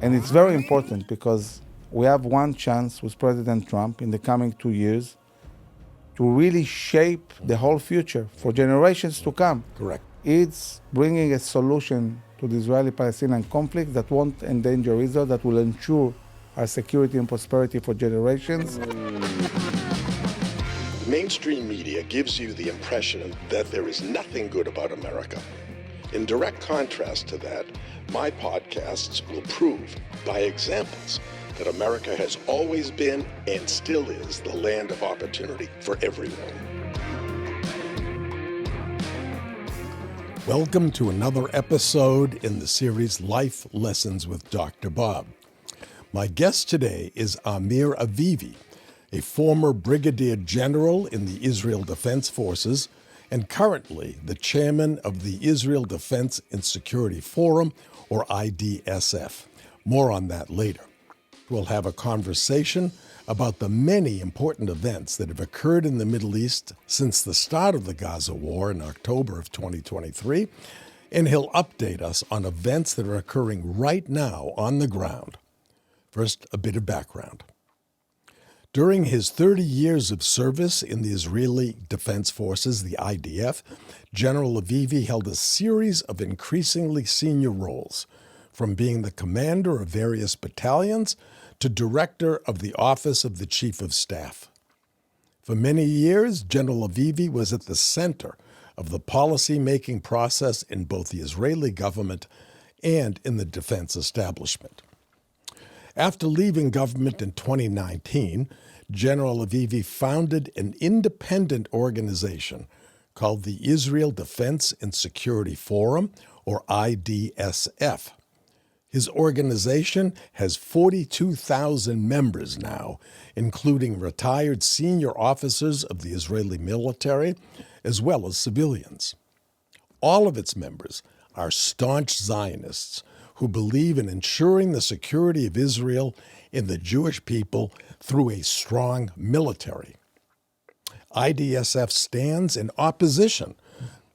And it's very important because we have one chance with President Trump in the coming 2 years to really shape the whole future for generations to come. Correct. It's bringing a solution to the Israeli-Palestinian conflict that won't endanger Israel, that will ensure our security and prosperity for generations. Mainstream media gives you the impression that there is nothing good about America. In direct contrast to that, my podcasts will prove by examples that America has always been and still is the land of opportunity for everyone. Welcome to another episode in the series Life Lessons with Dr. Bob. My guest today is Amir Avivi, a former brigadier general in the Israel Defense Forces and currently the chairman of the Israel Defense and Security Forum, or IDSF. More on that later. We'll have a conversation about the many important events that have occurred in the Middle East since the start of the Gaza war in October of 2023, and he'll update us on events that are occurring right now on the ground. First, a bit of background. During his 30 years of service in the Israeli Defense Forces, the IDF, General Avivi held a series of increasingly senior roles, from being the commander of various battalions to director of the Office of the Chief of Staff. For many years, General Avivi was at the center of the policy-making process in both the Israeli government and in the defense establishment. After leaving government in 2019, General Avivi founded an independent organization called the Israel Defense and Security Forum, or IDSF. His organization has 42,000 members now, including retired senior officers of the Israeli military, as well as civilians. All of its members are staunch Zionists who believe in ensuring the security of Israel and the Jewish people through a strong military. IDSF stands in opposition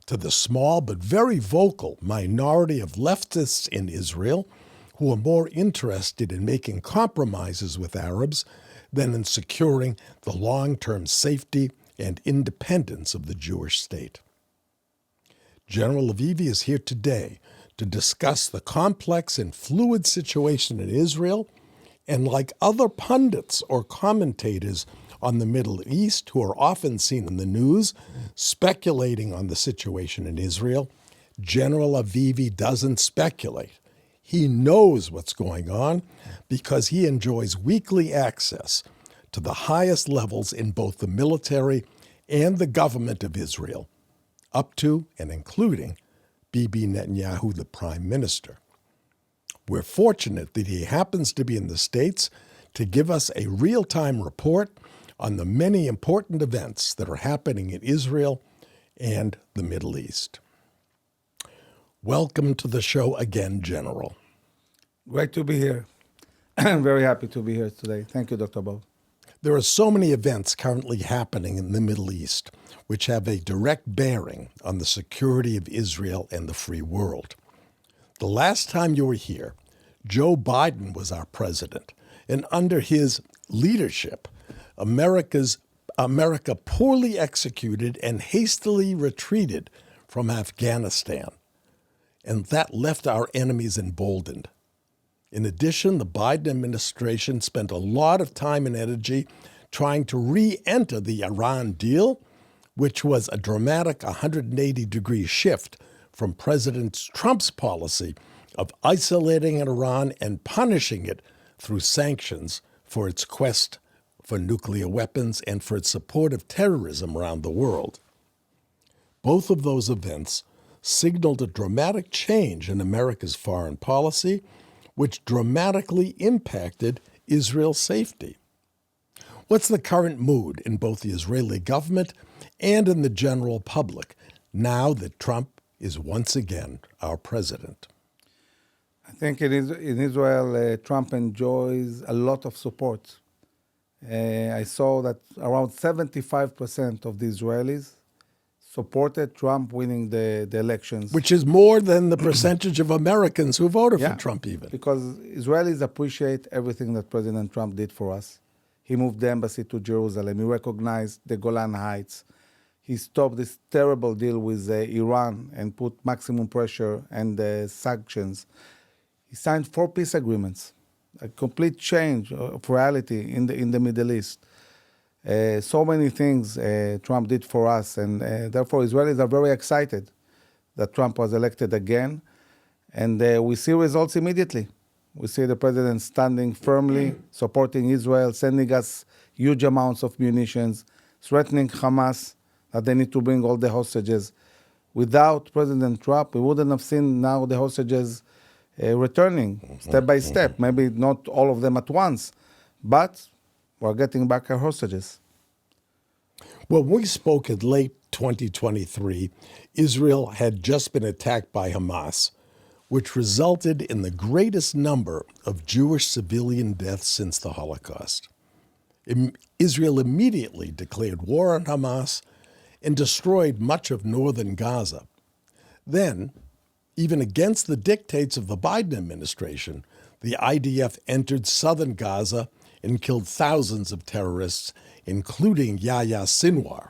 to the small but very vocal minority of leftists in Israel who are more interested in making compromises with Arabs than in securing the long-term safety and independence of the Jewish state. General Avivi is here today to discuss the complex and fluid situation in Israel, and like other pundits or commentators on the Middle East who are often seen in the news speculating on the situation in Israel, General Avivi doesn't speculate. He knows what's going on because he enjoys weekly access to the highest levels in both the military and the government of Israel, up to and including Bibi Netanyahu, the prime minister. We're fortunate that he happens to be in the States to give us a real-time report on the many important events that are happening in Israel and the Middle East. Welcome to the show again, General. Great to be here. I'm very happy to be here today. Thank you, Dr. Bob. There are so many events currently happening in the Middle East which have a direct bearing on the security of Israel and the free world. The last time you were here, Joe Biden was our president, and under his leadership, America poorly executed and hastily retreated from Afghanistan, and that left our enemies emboldened. In addition, the Biden administration spent a lot of time and energy trying to re-enter the Iran deal, which was a dramatic 180-degree shift from President Trump's policy of isolating Iran and punishing it through sanctions for its quest for nuclear weapons and for its support of terrorism around the world. Both of those events signaled a dramatic change in America's foreign policy, which dramatically impacted Israel's safety. What's the current mood in both the Israeli government and in the general public now that Trump is once again our president? I think in Israel, Trump enjoys a lot of support. I saw that around 75% of the Israelis supported Trump winning the elections. Which is more than the percentage of Americans who voted for Trump even. Because Israelis appreciate everything that President Trump did for us. He moved the embassy to Jerusalem. He recognized the Golan Heights. He stopped this terrible deal with Iran and put maximum pressure and sanctions. He signed 4 peace agreements, a complete change of reality in the Middle East. So many things Trump did for us, and therefore Israelis are very excited that Trump was elected again. And we see results immediately. We see the president standing firmly, supporting Israel, sending us huge amounts of munitions, threatening Hamas that they need to bring all the hostages. Without President Trump, we wouldn't have seen now the hostages returning step by step. Maybe not all of them at once, but we're getting back our hostages. Well, when we spoke in late 2023, Israel had just been attacked by Hamas, which resulted in the greatest number of Jewish civilian deaths since the Holocaust. Israel immediately declared war on Hamas and destroyed much of northern Gaza. Then, even against the dictates of the Biden administration, the IDF entered southern Gaza and killed thousands of terrorists, including Yahya Sinwar,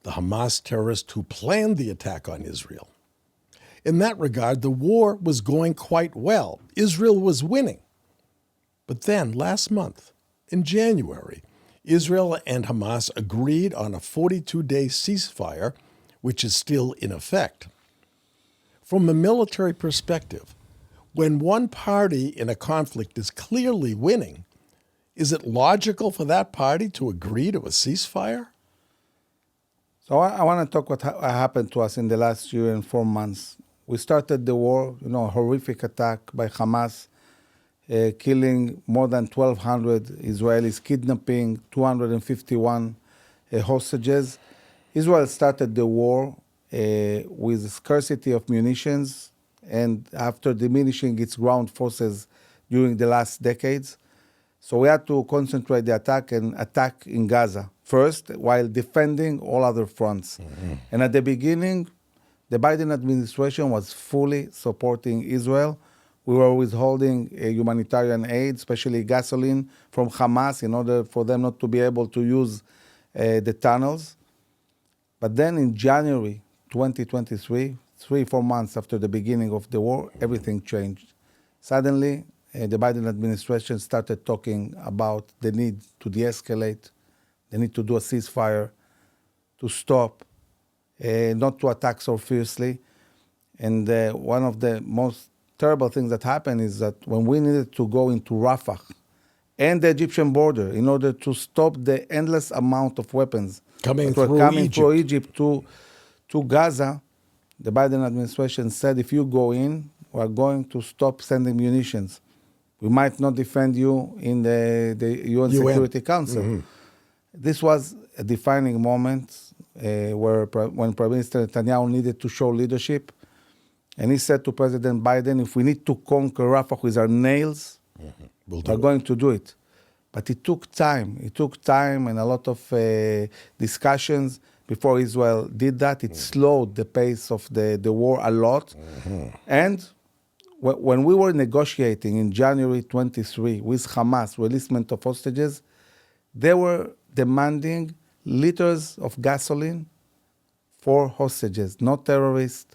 the Hamas terrorist who planned the attack on Israel. In that regard, the war was going quite well. Israel was winning. But then, last month, in January, Israel and Hamas agreed on a 42-day ceasefire, which is still in effect. From a military perspective, when one party in a conflict is clearly winning, is it logical for that party to agree to a ceasefire? So I want to talk what happened to us in the last year and 4 months. We started the war, a horrific attack by Hamas, killing more than 1,200 Israelis, kidnapping 251 hostages. Israel started the war with scarcity of munitions and after diminishing its ground forces during the last decades. So we had to concentrate the attack and attack in Gaza first while defending all other fronts. And at the beginning, the Biden administration was fully supporting Israel. We were withholding humanitarian aid, especially gasoline, from Hamas in order for them not to be able to use the tunnels. But then in January 2023, 3-4 months after the beginning of the war, everything changed. Suddenly, the Biden administration started talking about the need to de-escalate, the need to do a ceasefire, to stop, not to attack so fiercely. And one of the most terrible things that happened is that when we needed to go into Rafah and the Egyptian border in order to stop the endless amount of weapons coming through Egypt to Gaza, the Biden administration said, if you go in, we're going to stop sending munitions. We might not defend you in the UN Security Council. This was a defining moment when Prime Minister Netanyahu needed to show leadership. And he said to President Biden, if we need to conquer Rafah with our nails, we're going to do it. But it took time. It took time and a lot of discussions before Israel did that. It slowed the pace of the war a lot. And when we were negotiating in January 23 with Hamas, releasement of hostages, they were demanding liters of gasoline for hostages, not terrorists,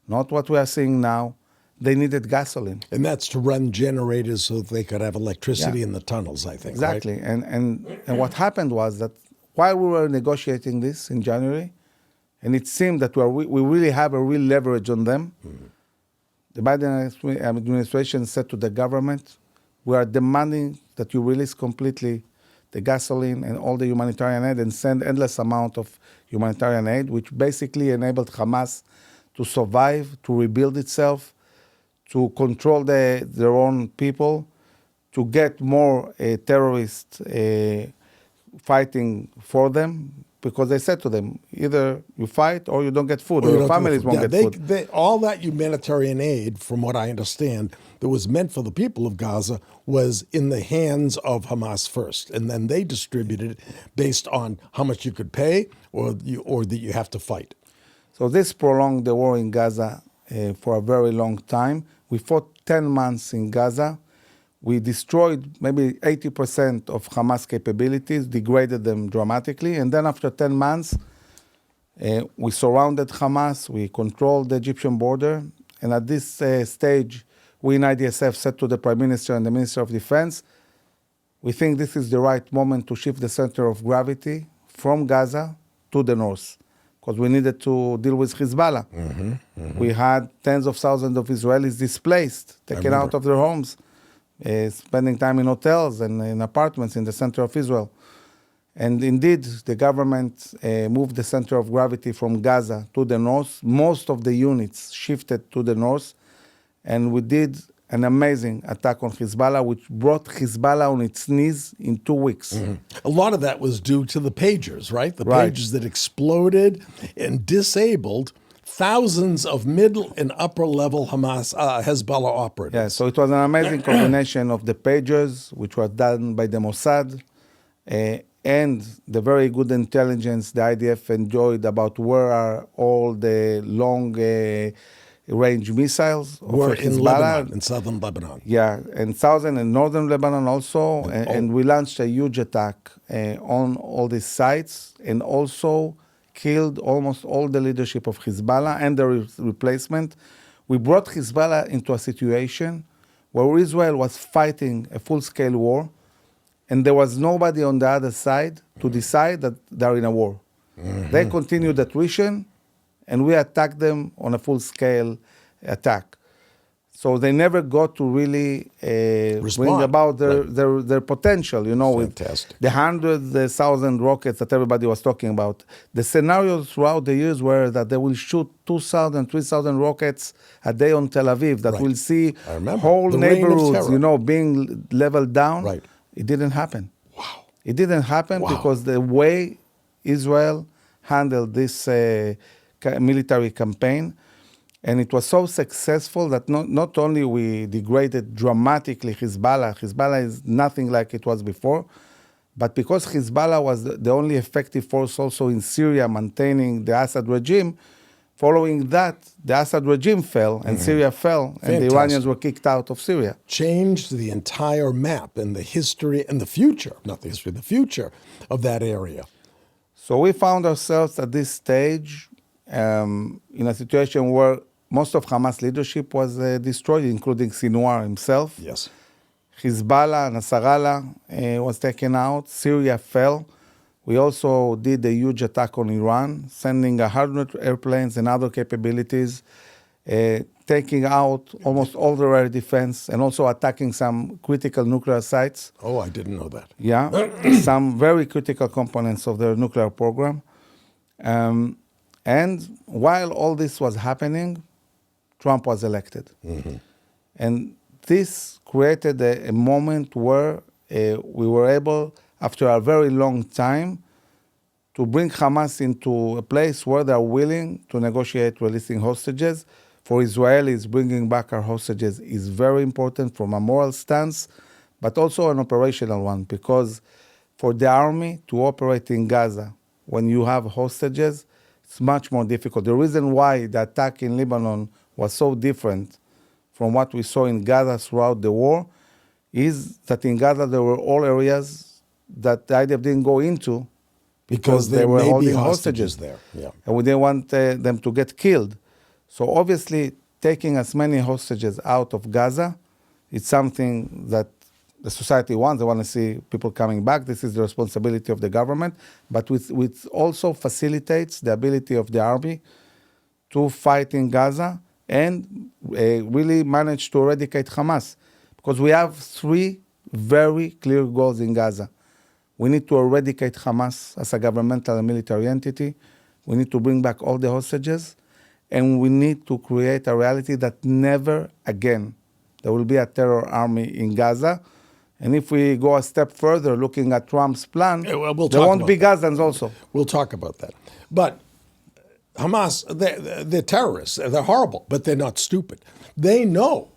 not what we are seeing now. They needed gasoline. And that's to run generators so they could have electricity in the tunnels, I think. Exactly. Right? And what happened was that while we were negotiating this in January, and it seemed that we really have a real leverage on them, the Biden administration said to the government, we are demanding that you release completely the gasoline and all the humanitarian aid and send endless amount of humanitarian aid, which basically enabled Hamas to survive, to rebuild itself, to control their own people, to get more terrorists fighting for them, because they said to them, either you fight or you don't get food, or your families won't get food. All that humanitarian aid, from what I understand, that was meant for the people of Gaza was in the hands of Hamas first, and then they distributed it based on how much you could pay or that you have to fight. So this prolonged the war in Gaza for a very long time. We fought 10 months in Gaza. We destroyed maybe 80% of Hamas capabilities, degraded them dramatically. And then after 10 months, we surrounded Hamas. We controlled the Egyptian border. And at this stage, we in IDSF said to the Prime Minister and the Minister of Defense, we think this is the right moment to shift the center of gravity from Gaza to the north, because we needed to deal with Hezbollah. We had tens of thousands of Israelis displaced, taken out of their homes, spending time in hotels and in apartments in the center of Israel. And indeed, the government moved the center of gravity from Gaza to the north. Most of the units shifted to the north, and we did an amazing attack on Hezbollah, which brought Hezbollah on its knees in 2 weeks. A lot of that was due to the pagers, right? The pagers that exploded and disabled thousands of middle and upper level Hezbollah operatives. Yeah, so it was an amazing combination of the pagers, which were done by the Mossad, and the very good intelligence the IDF enjoyed about where are all the long-range missiles. Were in Lebanon, in southern Lebanon. Yeah, and southern and northern Lebanon also. And we launched a huge attack on all these sites, and also killed almost all the leadership of Hezbollah and the replacement. We brought Hezbollah into a situation where Israel was fighting a full-scale war, and there was nobody on the other side to decide that they're in a war. They continued attrition, and we attacked them on a full-scale attack. So they never got to really bring about their potential, you know, Fantastic. with the 100,000 rockets that everybody was talking about. The scenarios throughout the years were that they will shoot 2,000, 3,000 rockets a day on Tel Aviv, that will see whole neighborhoods, you know, being leveled down. Right. It didn't happen. Wow. It didn't happen because the way Israel handled this military campaign, and it was so successful that not only we degraded dramatically Hezbollah is nothing like it was before, but because Hezbollah was the only effective force also in Syria maintaining the Assad regime, following that, the Assad regime fell and Syria fell, and the Iranians were kicked out of Syria. Changed the entire map and the history and the future, not the history, the future of that area. So we found ourselves at this stage in a situation where most of Hamas leadership was destroyed, including Sinwar himself. Yes. Hezbollah, Nasrallah was taken out. Syria fell. We also did a huge attack on Iran, sending 100 airplanes and other capabilities, taking out almost all the air defense, and also attacking some critical nuclear sites. Oh, I didn't know that. Yeah, some very critical components of their nuclear program. And while all this was happening, Trump was elected. And this created a moment where we were able, after a very long time, to bring Hamas into a place where they are willing to negotiate releasing hostages. For Israelis, bringing back our hostages is very important from a moral stance, but also an operational one, because for the army to operate in Gaza when you have hostages, it's much more difficult. The reason why the attack in Lebanon was so different from what we saw in Gaza throughout the war is that in Gaza there were all areas that the IDF didn't go into because they were holding hostages there. Yeah. And we didn't want them to get killed. So obviously taking as many hostages out of Gaza, it's something that the society wants. They want to see people coming back. This is the responsibility of the government. But which also facilitates the ability of the army to fight in Gaza and really manage to eradicate Hamas. Because we have 3 very clear goals in Gaza. We need to eradicate Hamas as a governmental and military entity. We need to bring back all the hostages. And we need to create a reality that never again there will be a terror army in Gaza. And if we go a step further, looking at Trump's plan, there won't be Gazans also. We'll talk about that. But Hamas, they're terrorists. They're horrible, but they're not stupid. They know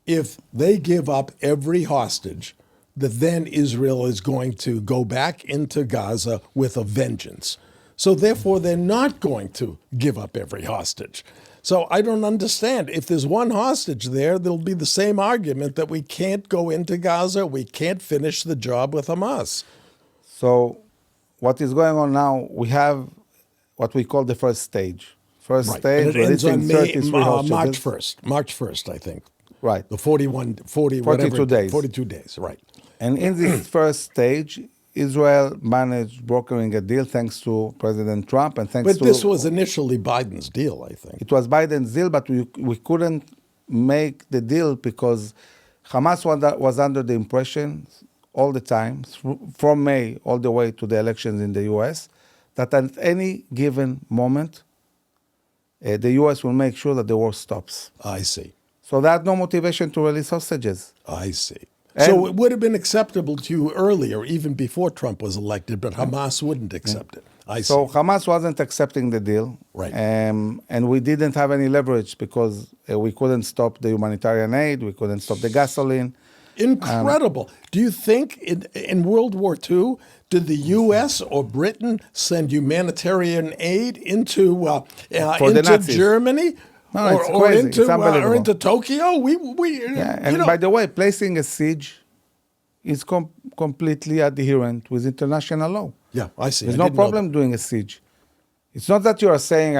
if they give up every hostage, that then Israel is going to go back into Gaza with a vengeance. So therefore, they're not going to give up every hostage. So I don't understand. If there's one hostage there, there'll be the same argument that we can't go into Gaza, we can't finish the job with Hamas. So what is going on now, we have what we call the first stage. First Right. stage, And it ends on March March 1st, I think. Right. The 42 42 days. 42 days, right. And in this first stage, Israel managed brokering a deal thanks to President Trump and thanks But to... this was initially Biden's deal, I think. It was Biden's deal, but we couldn't make the deal because Hamas was under the impression all the time, from May all the way to the elections in the U.S., that at any given moment, the U.S. will make sure that the war stops. I see. So they had no motivation to release hostages. I see. And so it would have been acceptable to you earlier, even before Trump was elected, but Hamas wouldn't accept it. I see. So Hamas wasn't accepting the deal. Right. And we didn't have any leverage because we couldn't stop the humanitarian aid, we couldn't stop the gasoline. Incredible. Do you think in World War II, did the U.S. or Britain send humanitarian aid into the Nazis. Germany? No, it's crazy. It's unbelievable. Or into Tokyo? And by the way, placing a siege is completely adherent with international law. Yeah, I see. There's no problem doing a siege. It's not that you are saying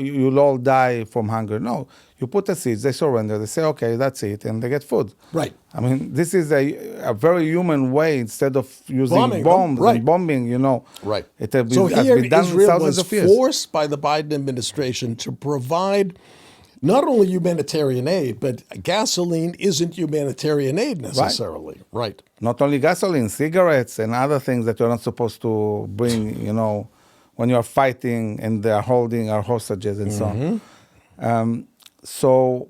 you'll all die from hunger. No, you put a siege, they surrender, they say, okay, that's it, and they get food. Right. I mean, this is a very human way instead of using bombs right. and bombing, you know. Right. It has So been, here been done Israel thousands was of years. forced by the Biden administration to provide not only humanitarian aid, but gasoline isn't humanitarian aid necessarily. Right. Not only gasoline, cigarettes and other things that you're not supposed to bring, you know, when you're fighting and they're holding our hostages and so on. So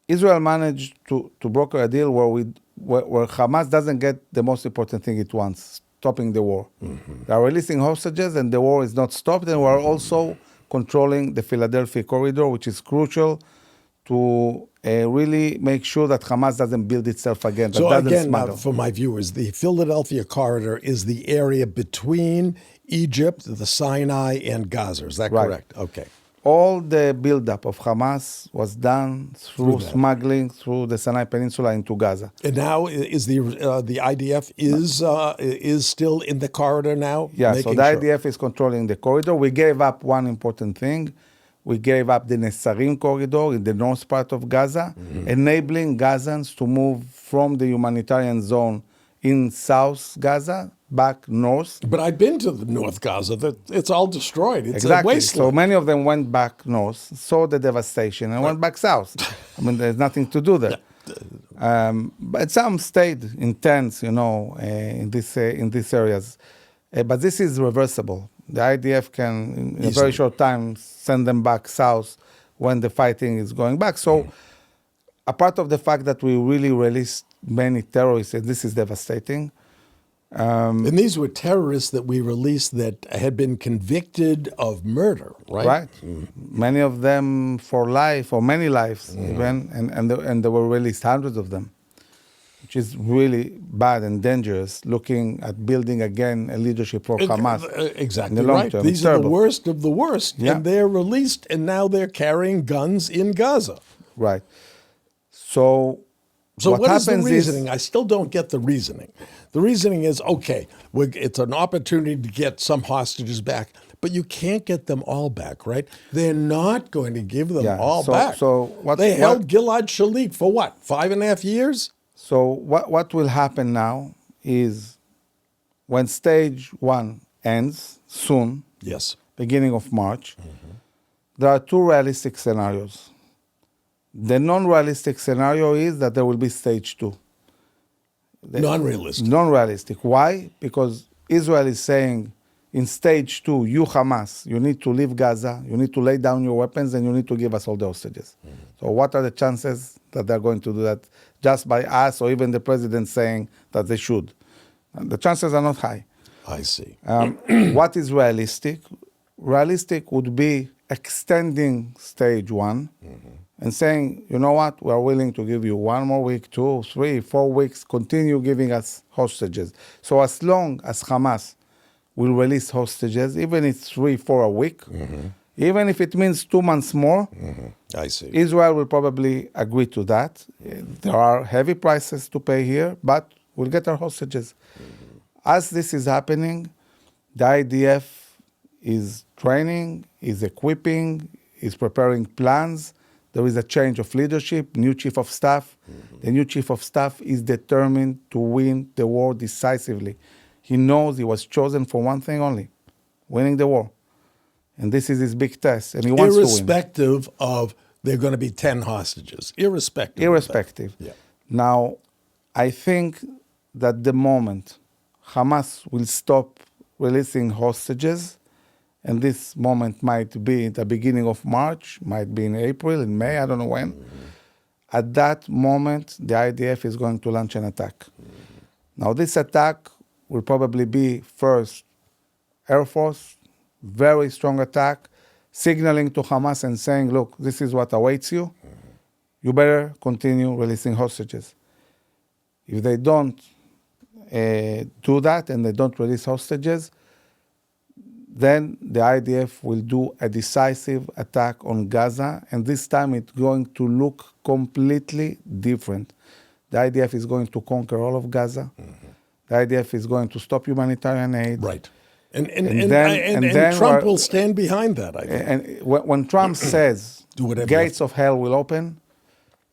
Israel managed to broker a deal where Hamas doesn't get the most important thing it wants, stopping the war. They are releasing hostages and the war is not stopped, and we're also controlling the Philadelphia corridor, which is crucial to really make sure that Hamas doesn't build itself again. So again, for my viewers, the Philadelphia corridor is the area between Egypt, the Sinai, and Gaza. Is that correct? Okay. All the buildup of Hamas was done through smuggling through the Sinai Peninsula into Gaza. And now is the IDF is still in the corridor now? Yeah, so the IDF is controlling the corridor. We gave up one important thing. We gave up the Netzarim corridor in the north part of Gaza, enabling Gazans to move from the humanitarian zone in South Gaza back north. But I've been to the North Gaza. It's all destroyed. It's a wasteland. So many of them went back north, saw the devastation, and went back south. I mean, there's nothing to do there. But some stayed in tents, you know, in these areas. But this is reversible. The IDF can, in a very short time, send them back south when the fighting is going back. So, apart of the fact that we really released many terrorists, and this is devastating. And these were terrorists that we released that had been convicted of murder, right? Right. Many of them for life, or many lives even, and there were released hundreds of them, which is really bad and dangerous, looking at building again a leadership for Hamas. Exactly in the long right. term. These are the worst of the worst, and they're released, and now they're carrying guns in Gaza. Right. So what is the reasoning? I still don't get the reasoning. The reasoning is, okay, it's an opportunity to get some hostages back, but you can't get them all back, right? They're not going to give them all back. They held Gilad Shalit for what, 5.5 years? So what will happen now is when stage 1 ends soon, beginning of March, there are 2 realistic scenarios. The non-realistic scenario is that there will be stage 2. Non-realistic. Non-realistic. Why? Because Israel is saying in stage 2, you Hamas, you need to leave Gaza, you need to lay down your weapons, and you need to give us all the hostages. So what are the chances that they're going to do that just by us or even the president saying that they should? And the chances are not high. I see. What is realistic? Realistic would be extending stage 1 and saying, you know what, we're willing to give you 1 more week, 2, 3, 4 weeks, continue giving us hostages. So as long as Hamas will release hostages, even if it's 3-4 a week, even if it means 2 months more. I see. Israel will probably agree to that. There are heavy prices to pay here, but we'll get our hostages. As this is happening, the IDF is training, is equipping, is preparing plans. There is a change of leadership, new chief of staff. The new chief of staff is determined to win the war decisively. He knows he was chosen for one thing only, winning the war. And this is his big test, and he wants to win. Irrespective of there are going to be 10 hostages. Irrespective. Irrespective. Yeah. Now, I think that the moment Hamas will stop releasing hostages, and this moment might be the beginning of March, might be in April, in May, I don't know when. At that moment, the IDF is going to launch an attack. Now, this attack will probably be first Air Force, very strong attack, signaling to Hamas and saying, look, this is what awaits you. You better continue releasing hostages. If they don't do that and they don't release hostages, then the IDF will do a decisive attack on Gaza, and this time it's going to look completely different. The IDF is going to conquer all of Gaza. The IDF is going to stop humanitarian aid. Right. And Trump will stand behind that, I think. And when Trump says gates of hell will open,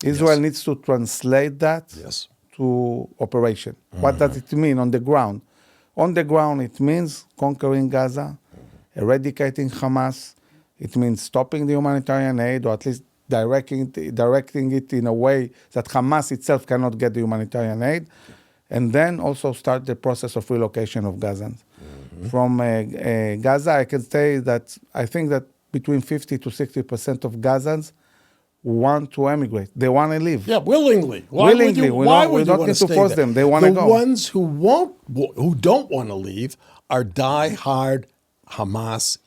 Israel needs to translate that to operation. What does it mean on the ground? On the ground, it means conquering Gaza, eradicating Hamas. It means stopping the humanitarian aid, or at least directing it in a way that Hamas itself cannot get the humanitarian aid. And then also start the process of relocation of Gazans. From Gaza, I can say that I think that between 50 to 60% of Gazans want to emigrate. They want to leave. Yeah, willingly. Why would you don't need to force them. They want to go. The ones who don't want to leave are die-hard Hamas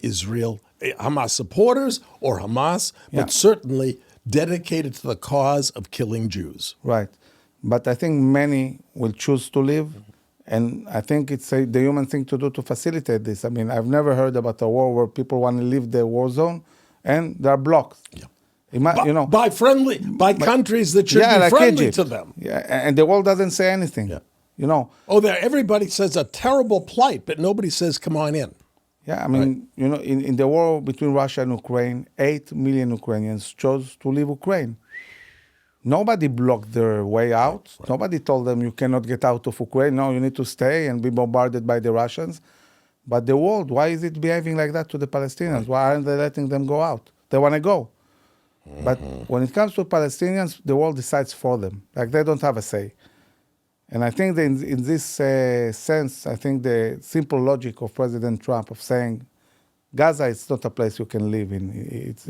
supporters or Hamas, but certainly dedicated to the cause of killing Jews. Right. But I think many will choose to leave. And I think it's the human thing to do to facilitate this. I mean, I've never heard about a war where people want to leave the war zone and they're blocked. Yeah. By countries that should be like friendly Egypt. to them. Yeah, and the world doesn't say anything. Yeah. Everybody says a terrible plight, but nobody says, come on in. Yeah, I mean, in the war between Russia and Ukraine, 8 million Ukrainians chose to leave Ukraine. Nobody blocked their way out. Right. Nobody told them you cannot get out of Ukraine. No, you need to stay and be bombarded by the Russians. But the world, why is it behaving like that to the Palestinians? Right. Why aren't they letting them go out? They want to go. But when it comes to Palestinians, the world decides for them. Like, they don't have a say. And I think that in this sense, I think the simple logic of President Trump of saying, Gaza is not a place you can live in. It's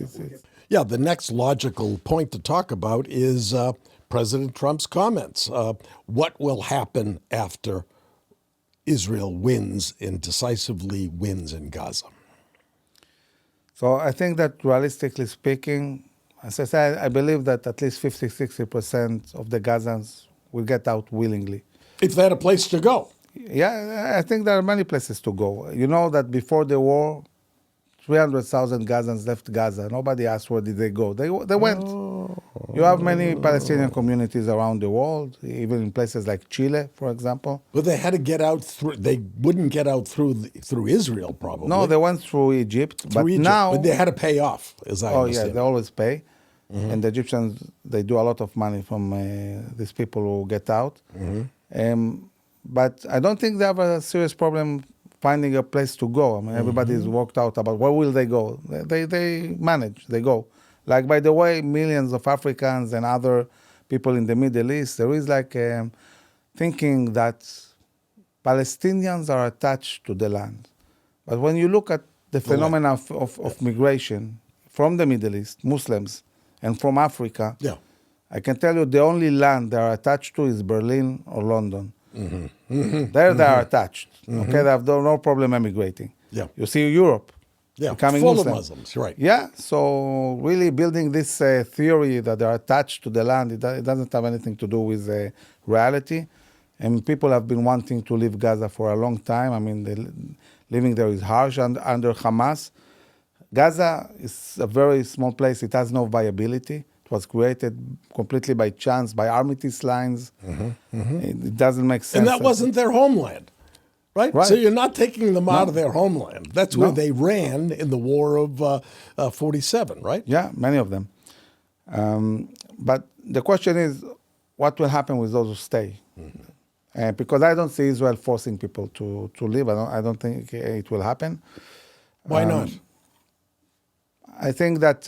Yeah, the next logical point to talk about is President Trump's comments. What will happen after Israel decisively wins in Gaza? So I think that realistically speaking, as I said, I believe that at least 50-60% of the Gazans will get out willingly. If they had a place to go. Yeah, I think there are many places to go. You know that before the war, 300,000 Gazans left Gaza. Nobody asked where did they go. They went. You have many Palestinian communities around the world, even in places like Chile, for example. But they had to get out through. They wouldn't get out through Israel, probably. No, they went through Egypt. But they had to pay off, as I understand. Yeah, they always pay. And the Egyptians, they do a lot of money from these people who get out. But I don't think they have a serious problem finding a place to go. I mean, everybody's worked out about where will they go. They manage, they go. Like, by the way, millions of Africans and other people in the Middle East, there is like thinking that Palestinians are attached to the land. But when you look at the phenomena of migration from the Middle East, Muslims, and from Africa, I can tell you the only land they are attached to is Berlin or London. There they are attached. Okay, they have no problem emigrating. Yeah. You see Europe becoming full Muslim. of Muslims, right? Yeah, so really building this theory that they're attached to the land, it doesn't have anything to do with reality. And people have been wanting to leave Gaza for a long time. I mean, living there is harsh under Hamas. Gaza is a very small place. It has no viability. It was created completely by chance, by armistice lines. It doesn't make sense. And that wasn't their homeland, right? Right. So you're not taking them out of their homeland. That's where No. they ran in the war of 47, right? Yeah, many of them. But the question is, what will happen with those who stay? Because I don't see Israel forcing people to leave. I don't think it will happen. Why not? I think that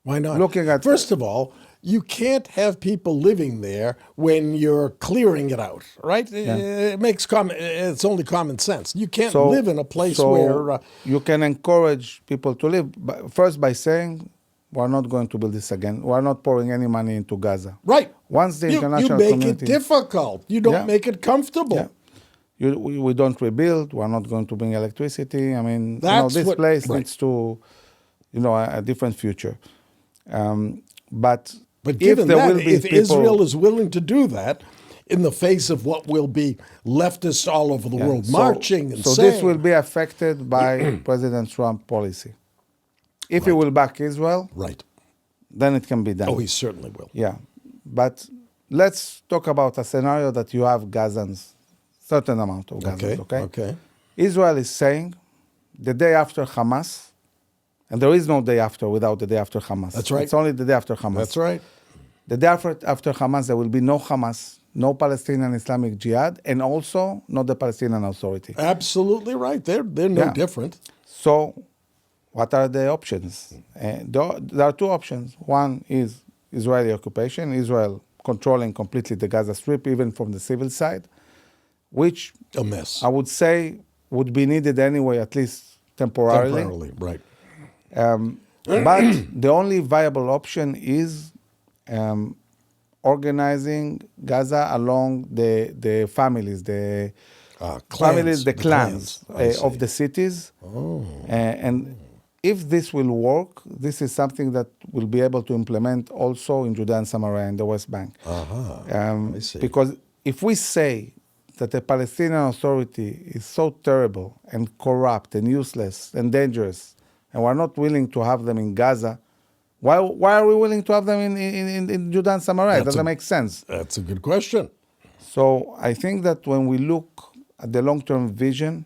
Why not? looking at- First of all, you can't have people living there when you're clearing it out, right? It makes it's only common sense. You can't live in a place where you can encourage people to live, first by saying, we're not going to build this again. We're not pouring any money into Gaza. right. Once the international you make community... it difficult. You don't Yeah. make it comfortable. Yeah. We don't rebuild. We're not going to bring electricity. I mean, That's this what- place right. needs to, a different future. But But given there that, will be if people, Israel is willing to do that in the face of what will be leftists all over the world marching and so saying... this will be affected by President Trump's policy. If he will back Israel, Right. then it can be done. Oh, he certainly will. Yeah, but let's talk about a scenario that you have Gazans, certain amount of Gazans, Okay. Israel is saying the day after Hamas, and there is no day after without the day after Hamas. That's right. It's only the day after Hamas. That's right. The day after Hamas, there will be no Hamas, no Palestinian Islamic Jihad, and also not the Palestinian Authority. Absolutely right. They're no Yeah. different. So what are the options? There are two options. One is Israeli occupation, Israel controlling completely the Gaza Strip, even from the civil side, which A mess. I would say would be needed anyway, at least temporarily. Temporarily, right. But the only viable option is organizing Gaza along the families, the families, the clans of the cities. And if this will work, this is something that we'll be able to implement also in Judea and Samaria in the West Bank. I see. Because if we say that the Palestinian Authority is so terrible and corrupt and useless and dangerous, and we're not willing to have them in Gaza, why are we willing to have them in Judea and Samaria? It doesn't make sense. That's a good question. So I think that when we look at the long-term vision,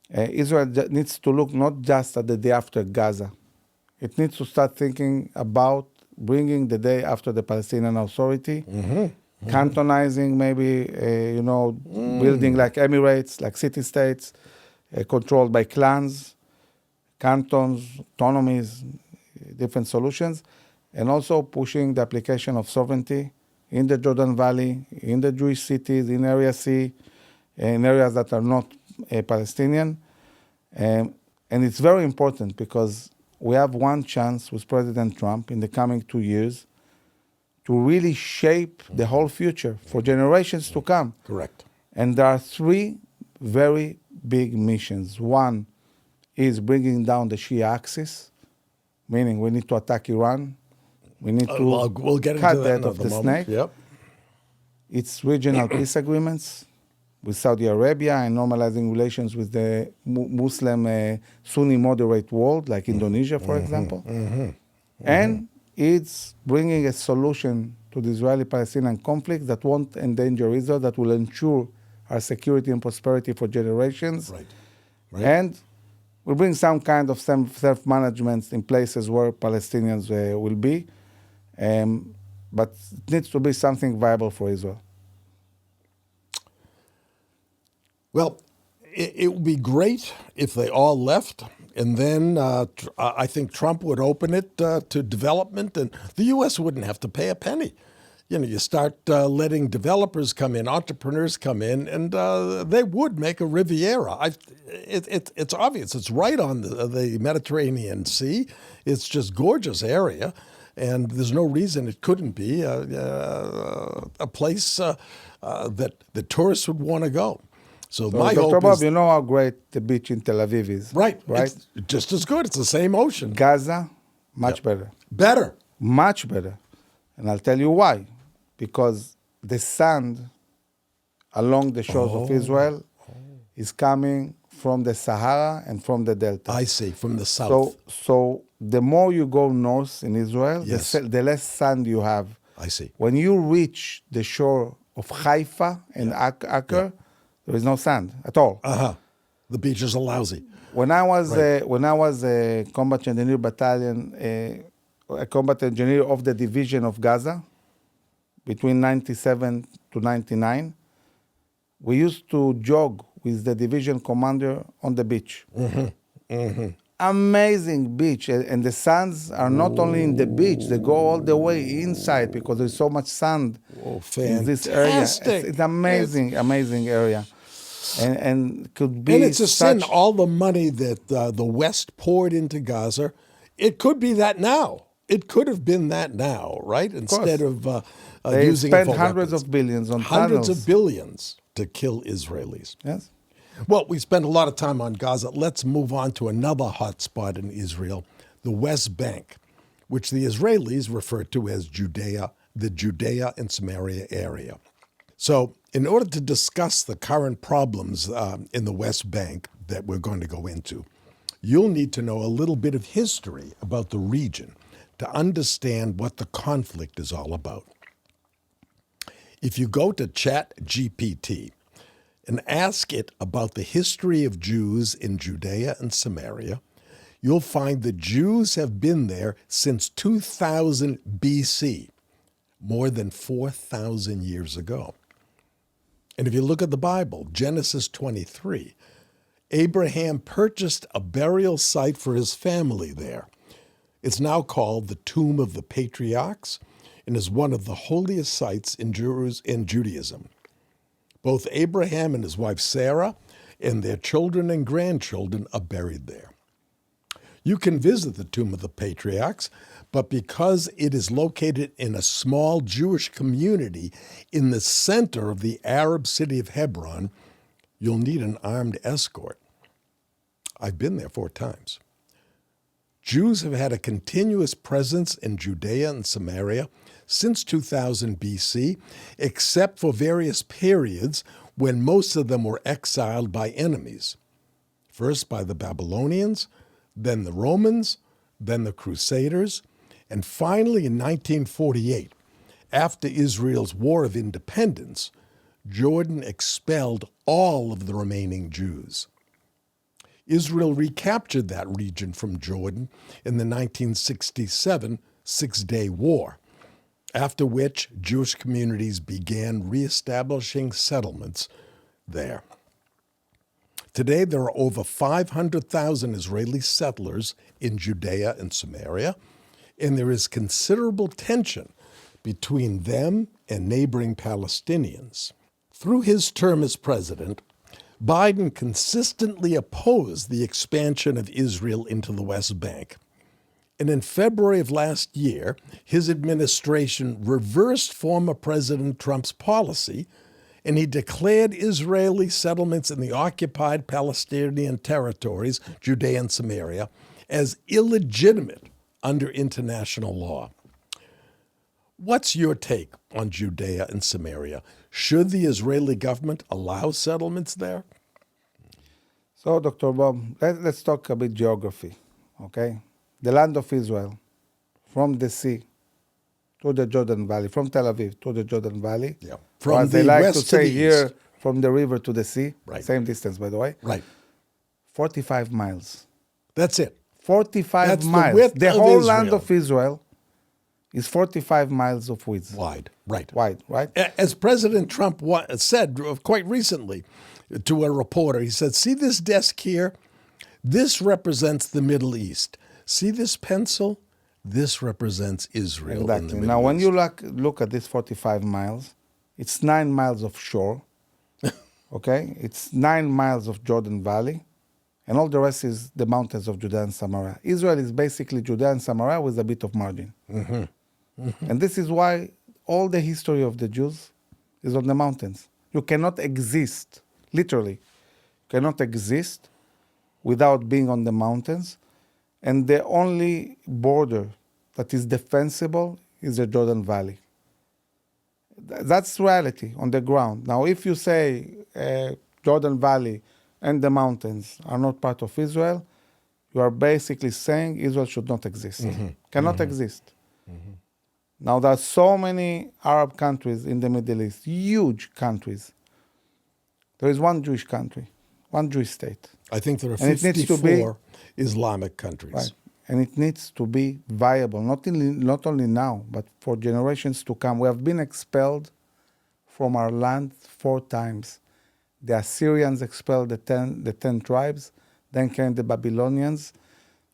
Israel needs to look not just at the day after Gaza. It needs to start thinking about bringing the day after the Palestinian Authority, cantonizing maybe, building like Emirates, like city-states, controlled by clans, cantons, autonomies, different solutions, and also pushing the application of sovereignty in the Jordan Valley, in the Jewish cities, in Area C, in areas that are not Palestinian. And it's very important because we have one chance with President Trump in the coming 2 years to really shape the whole future for generations to come. Correct. And there are three very big missions. One is bringing down the Shia axis, meaning we need to attack Iran. We need to we'll get cut into the that head in of a the moment. snake. Yep. It's regional peace agreements with Saudi Arabia and normalizing relations with the Muslim Sunni moderate world, like Indonesia, for example. And it's bringing a solution to the Israeli-Palestinian conflict that won't endanger Israel, that will ensure our security and prosperity for generations. Right. And we'll bring some kind of self-management in places where Palestinians will be. But it needs to be something viable for Israel. Well, it would be great if they all left, and then I think Trump would open it to development, and the U.S. wouldn't have to pay a penny. You start letting developers come in, entrepreneurs come in, and they would make a Riviera. It's obvious. It's right on the Mediterranean Sea. It's just gorgeous area, and there's no reason it couldn't be a place that the tourists would want to go. So my Dr. hope Bob, is... you know how great the beach in Tel Aviv is. Right. Right? It's just as good. It's the same ocean. Gaza, much better. Better. Much better. And I'll tell you why. Because the sand along the shores of Israel is coming from the Sahara and from the Delta. I see, from the south. So the more you go north in Israel, Yes. the less sand you have. I see. When you reach the shore of Haifa and Acre, there is no sand at all. The beaches are lousy. When I was a combat engineer battalion, a combat engineer of the division of Gaza, between 97 to 99, we used to jog with the division commander on the beach. Amazing beach, and the sands are not only in the beach; they go all the way inside because there's so much sand in this area. It's amazing area, and could be. And it's a sin. All the money that the West poured into Gaza, it could be that now. It could have been that now, right? Instead of they using spent it for hundreds weapons. of billions on Hundreds tunnels. of billions to kill Israelis. Yes. Well, we spent a lot of time on Gaza. Let's move on to another hot spot in Israel, the West Bank, which the Israelis refer to as Judea, the Judea and Samaria area. So, in order to discuss the current problems in the West Bank that we're going to go into, you'll need to know a little bit of history about the region to understand what the conflict is all about. If you go to ChatGPT and ask it about the history of Jews in Judea and Samaria, you'll find that Jews have been there since 2000 BC, more than 4,000 years ago. And if you look at the Bible, Genesis 23, Abraham purchased a burial site for his family there. It's now called the Tomb of the Patriarchs and is one of the holiest sites in Judaism. Both Abraham and his wife Sarah and their children and grandchildren are buried there. You can visit the Tomb of the Patriarchs, but because it is located in a small Jewish community in the center of the Arab city of Hebron, you'll need an armed escort. I've been there 4 times. Jews have had a continuous presence in Judea and Samaria since 2000 BC, except for various periods when most of them were exiled by enemies. First by the Babylonians, then the Romans, then the Crusaders, and finally in 1948, after Israel's War of Independence, Jordan expelled all of the remaining Jews. Israel recaptured that region from Jordan in the 1967 Six-Day War, after which Jewish communities began reestablishing settlements there. Today, there are over 500,000 Israeli settlers in Judea and Samaria, and there is considerable tension between them and neighboring Palestinians. Through his term as president, Biden consistently opposed the expansion of Israel into the West Bank. And in February of last year, his administration reversed former President Trump's policy, and he declared Israeli settlements in the occupied Palestinian territories, Judea and Samaria, as illegitimate under international law. What's your take on Judea and Samaria? Should the Israeli government allow settlements there? So, Dr. Bob, let's talk a bit geography, okay? The land of Israel, from the sea to the Jordan Valley, from Tel Aviv to the Jordan Valley. Yeah. From as they like to say here, from the river to the sea. Right. Same distance, by the way. Right. 45 miles. That's it. 45 That's miles. the width The of whole Israel. land of Israel is 45 miles of width. Wide. Right. Wide, right? As President Trump said quite recently to a reporter, he said, see this desk here? This represents the Middle East. See this pencil? This represents Israel. Exactly. In the Middle Now, when East. you look at this 45 miles, it's 9 miles of shore, okay? It's 9 miles of Jordan Valley, and all the rest is the mountains of Judea and Samaria. Israel is basically Judea and Samaria with a bit of margin. Mm-hmm. Mm-hmm. And this is why all the history of the Jews is on the mountains. You cannot exist, literally, cannot exist without being on the mountains. And the only border that is defensible is the Jordan Valley. That's reality on the ground. Now, if you say Jordan Valley and the mountains are not part of Israel, you are basically saying Israel should not exist, cannot exist. Now, there are so many Arab countries in the Middle East, huge countries. There is one Jewish country, one Jewish state. I think there are And it needs to 54 Islamic countries. Right. And it needs to be viable, not only now, but for generations to come. We have been expelled from our land 4 times. The Assyrians expelled the 10 tribes, then came the Babylonians,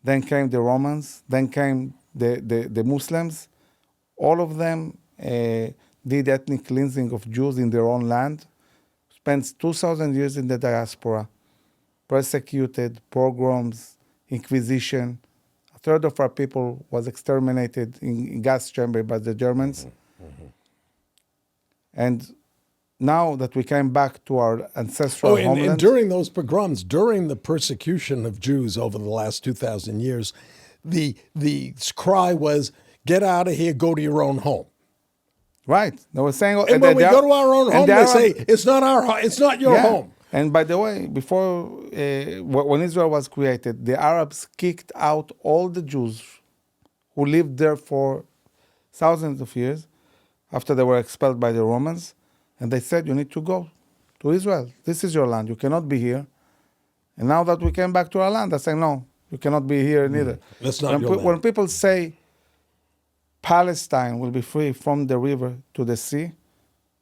then came the Romans, then came the Muslims. All of them did ethnic cleansing of Jews in their own land, spent 2,000 years in the diaspora, persecuted, pogroms, inquisition. A third of our people was exterminated in gas chamber by the Germans. And now that we came back to our ancestral homeland... And during those pogroms, during the persecution of Jews over the last 2,000 years, the cry was, get out of here, go to your own home. Right. They were saying... And when we go to our own home, they say, it's not your home. And by the way, before, when Israel was created, the Arabs kicked out all the Jews who lived there for thousands of years after they were expelled by the Romans. And they said, you need to go to Israel. This is your land. You cannot be here. And now that we came back to our land, they say, no, you cannot be here neither. That's not your land. When people say Palestine will be free from the river to the sea,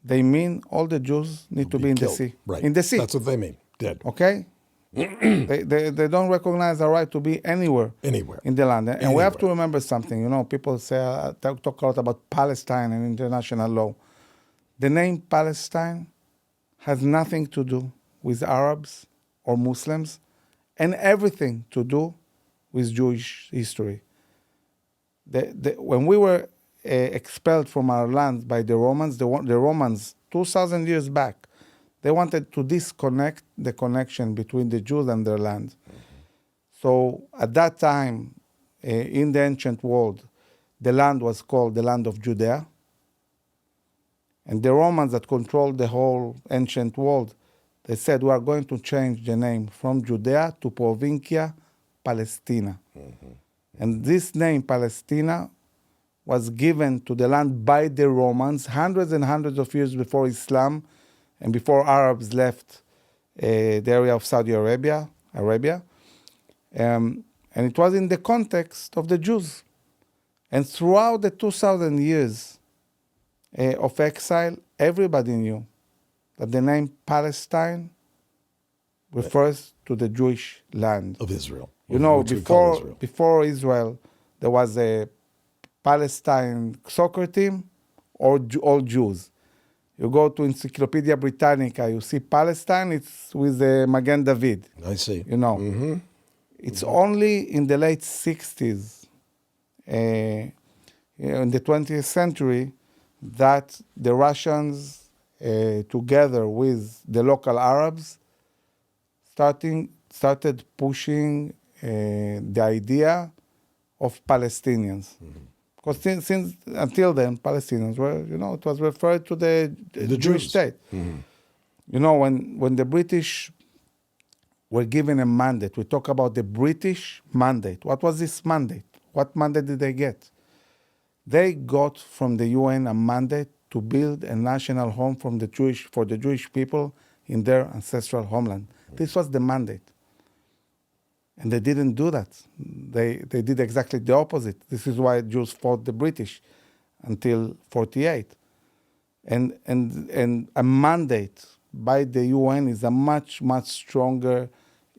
they mean all the Jews need to be in killed. the sea. Right. In the sea. That's what they mean. Dead. Okay? they don't recognize our right to be anywhere in the land. And we have to remember something. You know, people say talk a lot about Palestine and international law. The name Palestine has nothing to do with Arabs or Muslims and everything to do with Jewish history. When we were expelled from our land by the Romans, the Romans, 2,000 years back, they wanted to disconnect the connection between the Jews and their land. So at that time, in the ancient world, the land was called the land of Judea. And the Romans that controlled the whole ancient world, they said, we are going to change the name from Judea to Provincia Palestina. And this name, Palestina, was given to the land by the Romans hundreds and hundreds of years before Islam and before Arabs left the area of Saudi Arabia. And it was in the context of the Jews. And throughout the 2,000 years of exile, everybody knew that the name Palestine refers to the Jewish land of Israel. You know, before Israel, there was a Palestine soccer team or all Jews. You go to Encyclopedia Britannica, you see Palestine, it's with Magen David. I see. You know, it's only in the late 60s, in the 20th century, that the Russians, together with the local Arabs, started pushing the idea of Palestinians. Because since until then, Palestinians were, it was referred to the Jewish state. You know, when the British were given a mandate, we talk about the British mandate. What was this mandate? What mandate did they get? They got from the UN a mandate to build a national home for the Jewish people in their ancestral homeland. This was the mandate. And they didn't do that. They did exactly the opposite. This is why Jews fought the British until 1948. And a mandate by the UN is a much, much stronger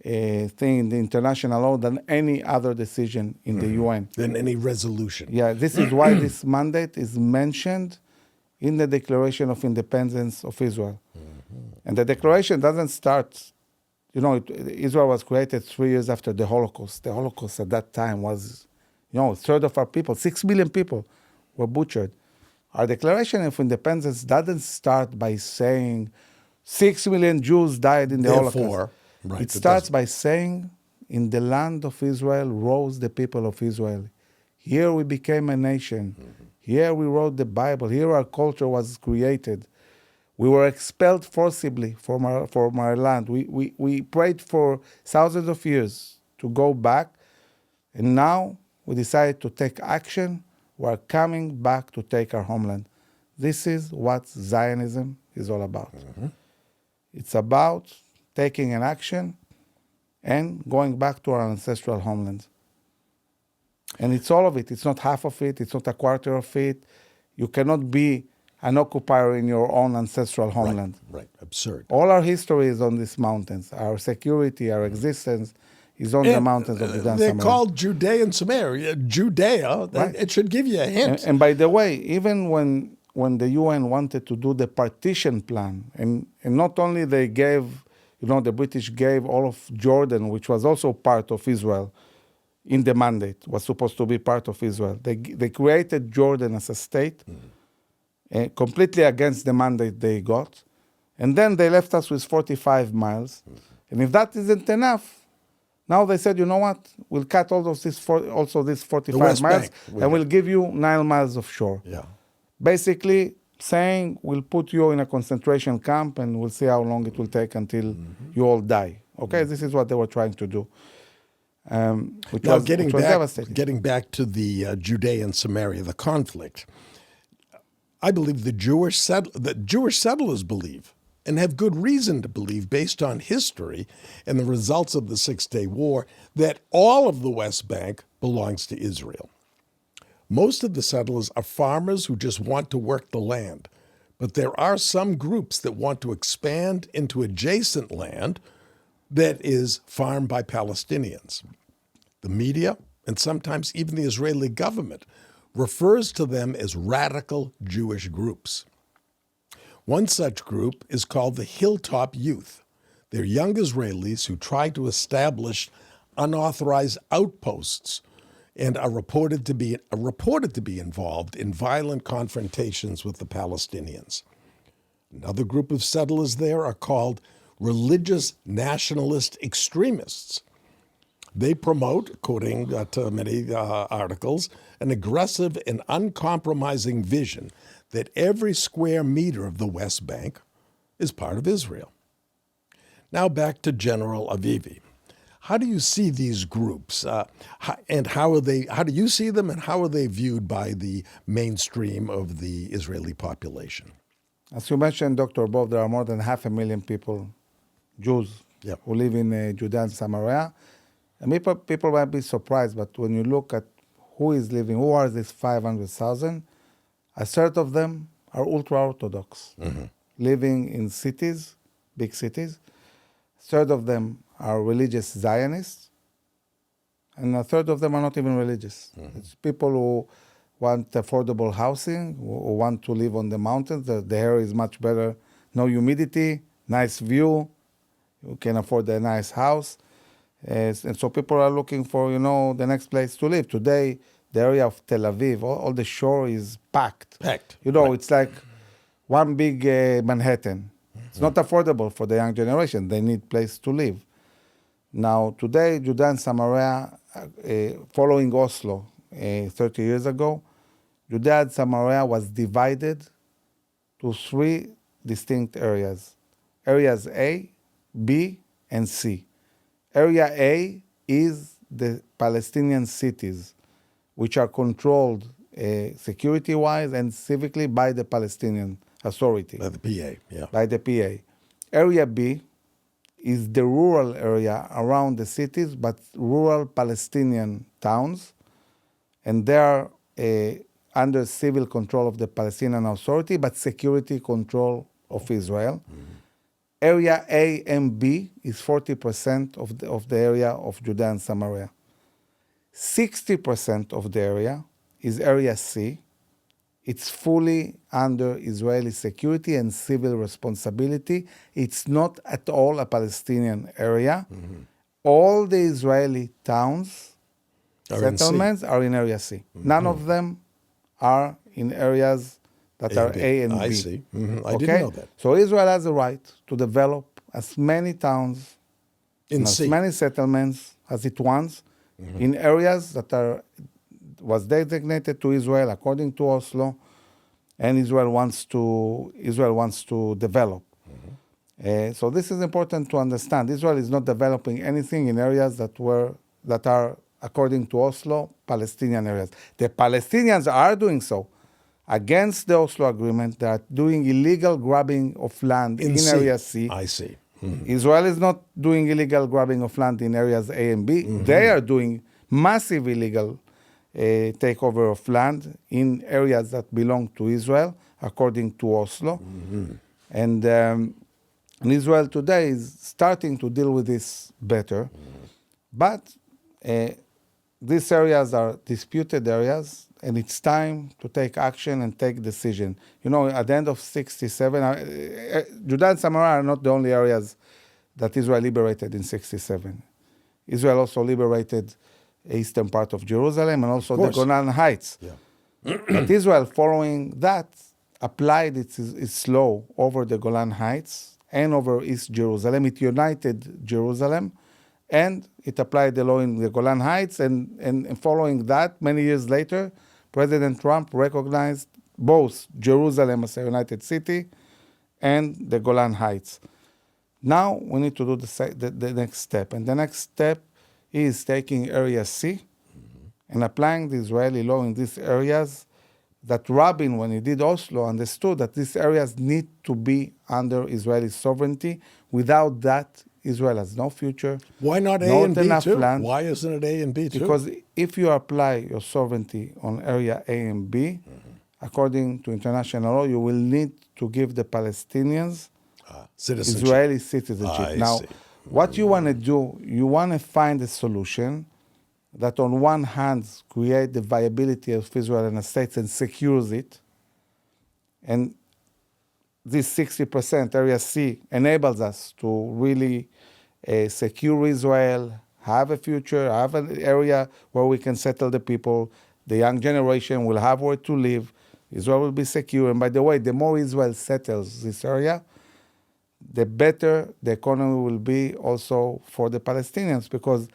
thing in the international law than any other decision in the UN. Than any resolution. Yeah, this is why this mandate is mentioned in the Declaration of Independence of Israel. And the declaration doesn't start... Israel was created 3 years after the Holocaust. The Holocaust at that time was, a third of our people, 6 million people were butchered. Our Declaration of Independence doesn't start by saying 6 million Jews died in the Holocaust. Right, it starts by saying, in the land of Israel rose the people of Israel. Here we became a nation. Here we wrote the Bible. Here our culture was created. We were expelled forcibly from our land. We prayed for thousands of years to go back, and now we decided to take action. We're coming back to take our homeland. This is what Zionism is all about. Mm-hmm. It's about taking an action and going back to our ancestral homeland. And it's all of it. It's not half of it. It's not a quarter of it. You cannot be an occupier in your own ancestral homeland. Right. Absurd. All our history is on these mountains. Our security, our existence is on the mountains of Judea and Samaria. They're called Judea and Samaria. Judea, right. It should give you a hint. And by the way, even when the UN wanted to do the partition plan, and not only they gave, the British gave all of Jordan, which was also part of Israel, in the mandate, was supposed to be part of Israel. They created Jordan as a state, completely against the mandate they got. And then they left us with 45 miles. And if that isn't enough, now they said, you know what, we'll cut all of this, also this 45 miles, and we'll give you 9 miles of shore. Yeah. Basically saying, we'll put you in a concentration camp and we'll see how long it will take until you all die. Okay, this is what they were trying to do. Getting back to the Judea and Samaria, the conflict, I believe the Jewish settlers believe, and have good reason to believe based on history and the results of the Six-Day War, that all of the West Bank belongs to Israel. Most of the settlers are farmers who just want to work the land, but there are some groups that want to expand into adjacent land that is farmed by Palestinians. The media, and sometimes even the Israeli government, refers to them as radical Jewish groups. One such group is called the Hilltop Youth. They're young Israelis who try to establish unauthorized outposts and are reported to be involved in violent confrontations with the Palestinians. Another group of settlers there are called religious nationalist extremists. They promote, according to many articles, an aggressive and uncompromising vision that every square meter of the West Bank is part of Israel. Now back to General Avivi. How do you see these groups, and how do you see them, and how are they viewed by the mainstream of the Israeli population? As you mentioned, Dr. Bob, there are more than 500,000 people, Jews, who live in Judea and Samaria. And people might be surprised, but when you look at who are these 500,000, a third of them are ultra-Orthodox, living in cities, big cities. A third of them are religious Zionists, and a third of them are not even religious. It's people who want affordable housing, who want to live on the mountains. The air is much better, no humidity, nice view, you can afford a nice house. And so people are looking for, the next place to live. Today, the area of Tel Aviv, all the shore is packed. It's like one big Manhattan. It's not affordable for the young generation. They need place to live. Now, today, Judea and Samaria, following Oslo 30 years ago, Judea and Samaria was divided to 3 distinct areas. Areas A, B, and C. Area A is the Palestinian cities, which are controlled security-wise and civically by the Palestinian Authority. By the PA, By the PA. Area B is the rural area around the cities, but rural Palestinian towns, and they are under civil control of the Palestinian Authority, but security control of Israel. Area A and B is 40% of the area of Judea and Samaria. 60% of the area is Area C. It's fully under Israeli security and civil responsibility. It's not at all a Palestinian area. All the Israeli towns, settlements, are in Area C. None of them are in areas that are A and B. I see. I didn't know that. So Israel has a right to develop as many towns and as many settlements as it wants in areas that was designated to Israel according to Oslo. and Israel wants to develop. So this is important to understand. Israel is not developing anything in areas that are, according to Oslo, Palestinian areas. The Palestinians are doing so. Against the Oslo Agreement, they are doing illegal grabbing of land in Area C. I see. Israel is not doing illegal grabbing of land in areas A and B. They are doing massive illegal takeover of land in areas that belong to Israel, according to Oslo. And Israel today is starting to deal with this better. But these areas are disputed areas, and it's time to take action and take decision. You know, at the end of 1967, Judea and Samaria are not the only areas that Israel liberated in 1967. Israel also liberated the eastern part of Jerusalem and also the Golan Heights. But Israel, following that, applied its law over the Golan Heights and over East Jerusalem. It united Jerusalem, and it applied the law in the Golan Heights. And following that, many years later, President Trump recognized both Jerusalem as a united city and the Golan Heights. Now we need to do the next step. And the next step is taking Area C and applying the Israeli law in these areas that Rabin, when he did Oslo, understood that these areas need to be under Israeli sovereignty. Without that, Israel has no future. Why not A and B too? Why isn't it A and B too? Because if you apply your sovereignty on Area A and B, according to international law, you will need to give the Palestinians Israeli citizenship. Now, what you want to do, you want to find a solution that on one hand create the viability of Israel and the states and secures it. And this 60% Area C enables us to really secure Israel, have a future, have an area where we can settle the people. The young generation will have where to live. Israel will be secure. And by the way, the more Israel settles this area, the better the economy will be also for the Palestinians, because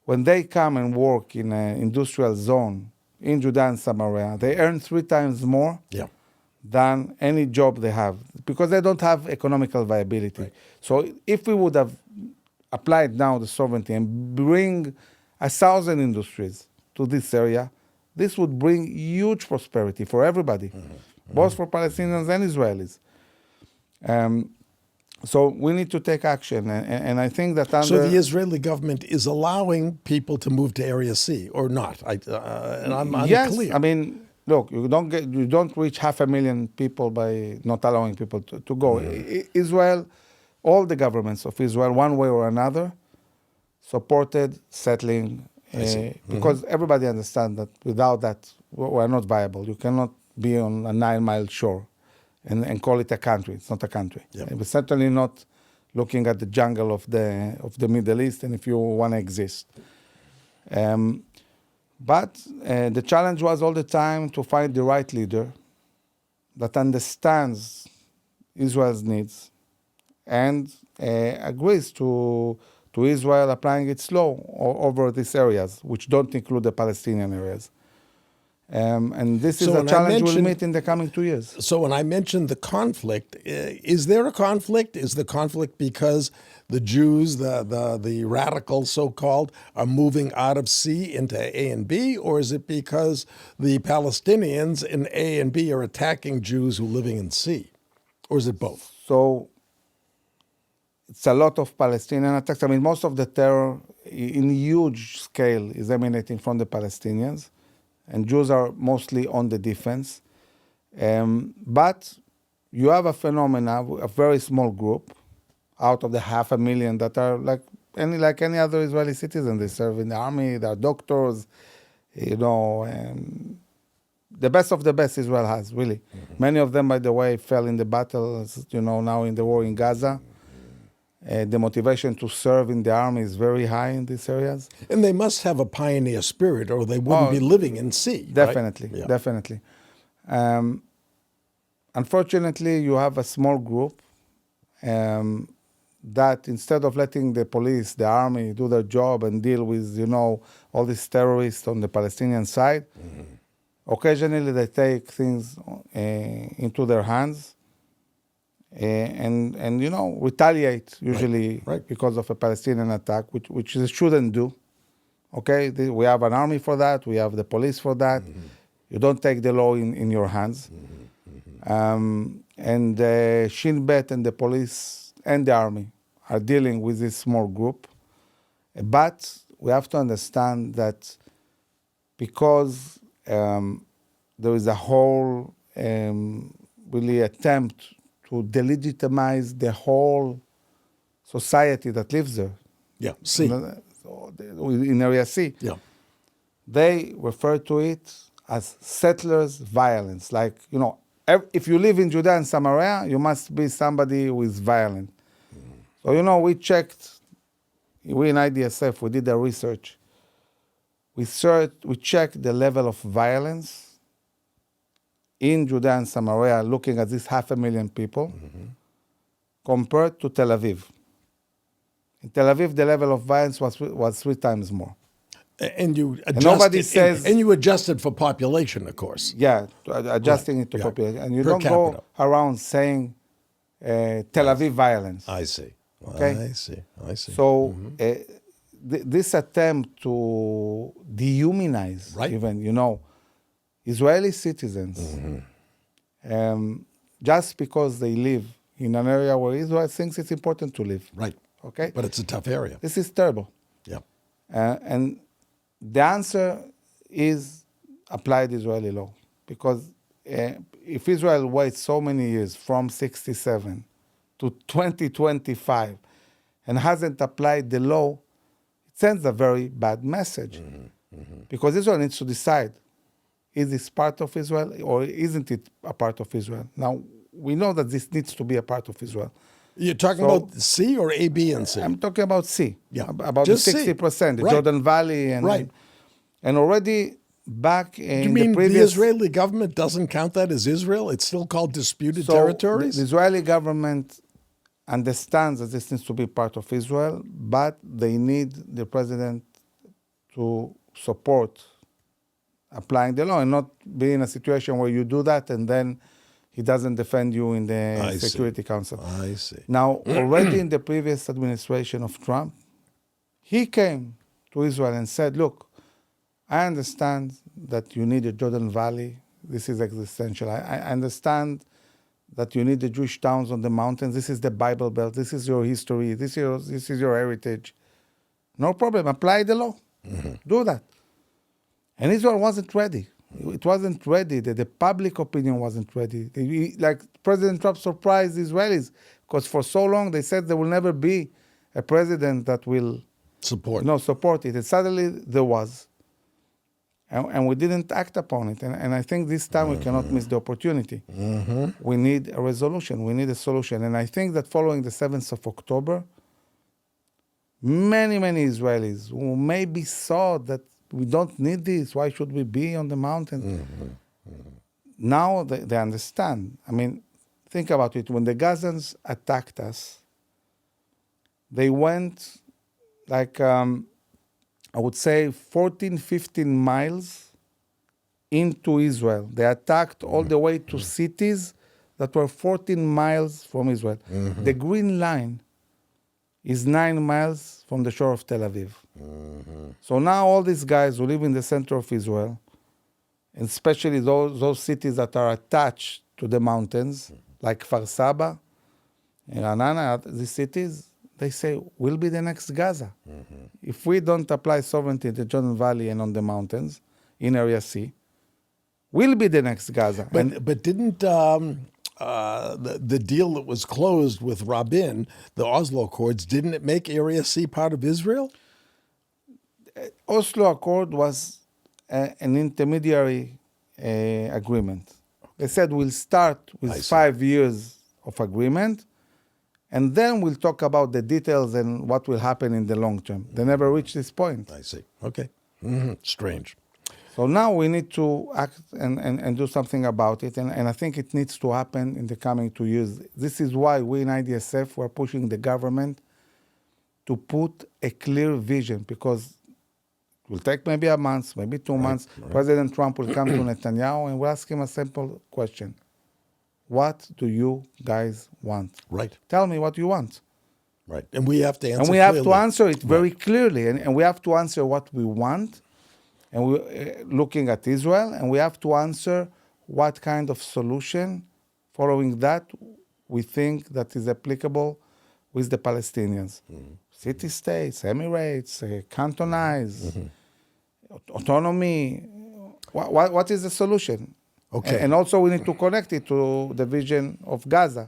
when they come and work in an industrial zone in Judea and Samaria, they earn 3 times more than any job they have, because they don't have economical viability. So if we would have applied now the sovereignty and bring 1,000 industries to this area, this would bring huge prosperity for everybody, both for Palestinians and Israelis. So we need to take action, and I think that under... So the Israeli government is allowing people to move to Area C, or not? And I'm unclear. Yes, I mean, look, you don't reach 500,000 people by not allowing people to go. Israel, all the governments of Israel, one way or another, supported settling, because everybody understands that without that, we're not viable. You cannot be on a 9-mile shore and call it a country. It's not a country. We're certainly not looking at the jungle of the Middle East, and if you want to exist. But the challenge was all the time to find the right leader that understands Israel's needs and agrees to Israel applying its law over these areas, which don't include the Palestinian areas. And this is a challenge we'll meet in the coming 2 years. So when I mentioned the conflict, is there a conflict? Is the conflict because the Jews, the radicals so-called, are moving out of C into A and B? Or is it because the Palestinians in A and B are attacking Jews who are living in C? Or is it both? So it's a lot of Palestinian attacks. I mean, most of the terror in huge scale is emanating from the Palestinians. And Jews are mostly on the defense. But you have a phenomena, a very small group, out of the 500,000 that are like any other Israeli citizen. They serve in the army, they are doctors, the best of the best Israel has, really. Many of them, by the way, fell in the battle, now in the war in Gaza. The motivation to serve in the army is very high in these areas. And they must have a pioneer spirit, or they wouldn't be living in C. Definitely, right? Definitely. Unfortunately, you have a small group that instead of letting the police, the army do their job and deal with, all these terrorists on the Palestinian side, Occasionally, they take things into their hands and retaliate, usually Right. because of a Palestinian attack, which they shouldn't do. Okay? We have an army for that. We have the police for that. You don't take the law in your hands. And Shin Bet and the police and the army are dealing with this small group. But we have to understand that because there is a whole really attempt to delegitimize the whole society that lives there. Yeah, C. In Area C. Yeah. They refer to it as settlers' violence. Like, if you live in Judea and Samaria, you must be somebody who is violent. So, we checked, we in IDSF, we did the research. We checked the level of violence in Judea and Samaria, looking at this 500,000 people, compared to Tel Aviv. In Tel Aviv, the level of violence was 3 times more. And you adjusted, nobody says... And you adjusted for population, of course. Yeah, adjusting it to population. And you Per don't capita. go around saying Tel Aviv violence. I see. Okay? I see. So this attempt to dehumanize even, Israeli citizens, just because they live in an area where Israel thinks it's important to live. Right. Okay? But it's a tough area. This is terrible. Yeah. And the answer is applied Israeli law. Because if Israel waits so many years, from 1967 to 2025, and hasn't applied the law, it sends a very bad message. Because Israel needs to decide, is this part of Israel or isn't it a part of Israel? Now, we know that this needs to be a part of Israel. You're talking about C or A, B, and C? I'm talking about C. Yeah. About Just the C. 60%, the Right. Jordan Valley. And already back in You mean the previous... the Israeli government doesn't count that as Israel? It's still called disputed territories? The Israeli government understands that this needs to be part of Israel, but they need the president to support applying the law and not be in a situation where you do that and then he doesn't defend you in the Security Council. I see. Now, already in the previous administration of Trump, he came to Israel and said, look, I understand that you need the Jordan Valley. This is existential. I understand that you need the Jewish towns on the mountains. This is the Bible Belt. This is your history. This is your heritage. No problem. Apply the law. Do that. And Israel wasn't ready. It wasn't ready. The public opinion wasn't ready. Like President Trump surprised Israelis because for so long they said there will never be a president that will support it. And suddenly there was. And we didn't act upon it. And I think this time we cannot miss the opportunity. We need a resolution. We need a solution. And I think that following the 7th of October, many Israelis who maybe saw that we don't need this, why should we be on the mountains? Now they understand. I mean, think about it. When the Gazans attacked us, they went like... I would say 14, 15 miles into Israel. They attacked all the way to cities that were 14 miles from Israel. The Green Line is 9 miles from the shore of Tel Aviv. So now all these guys who live in the center of Israel, and especially those cities that are attached to the mountains, like Kfar Saba, Ranana, these cities, they say, we'll be the next Gaza. If we don't apply sovereignty in the Jordan Valley and on the mountains, in Area C, we'll be the next Gaza. But didn't the deal that was closed with Rabin, the Oslo Accords, didn't it make Area C part of Israel? Oslo Accord was an intermediary agreement. They said we'll start with 5 years of agreement, and then we'll talk about the details and what will happen in the long term. They never reached this point. I see. Okay. Strange. So now we need to act and do something about it. And I think it needs to happen in the coming 2 years. This is why we in IDSF were pushing the government to put a clear vision, because will take maybe a month, maybe 2 months. President Trump will come to Netanyahu and will ask him a simple question. What do you guys want? Right. Tell me what you want. Right. And we have to answer And we have to clearly. answer it very clearly. And we have to answer what we want. And we're looking at Israel. And we have to answer what kind of solution, following that, we think that is applicable with the Palestinians. City-states, Emirates, cantonize, autonomy. What is the solution? Okay. And also we need to connect it to the vision of Gaza,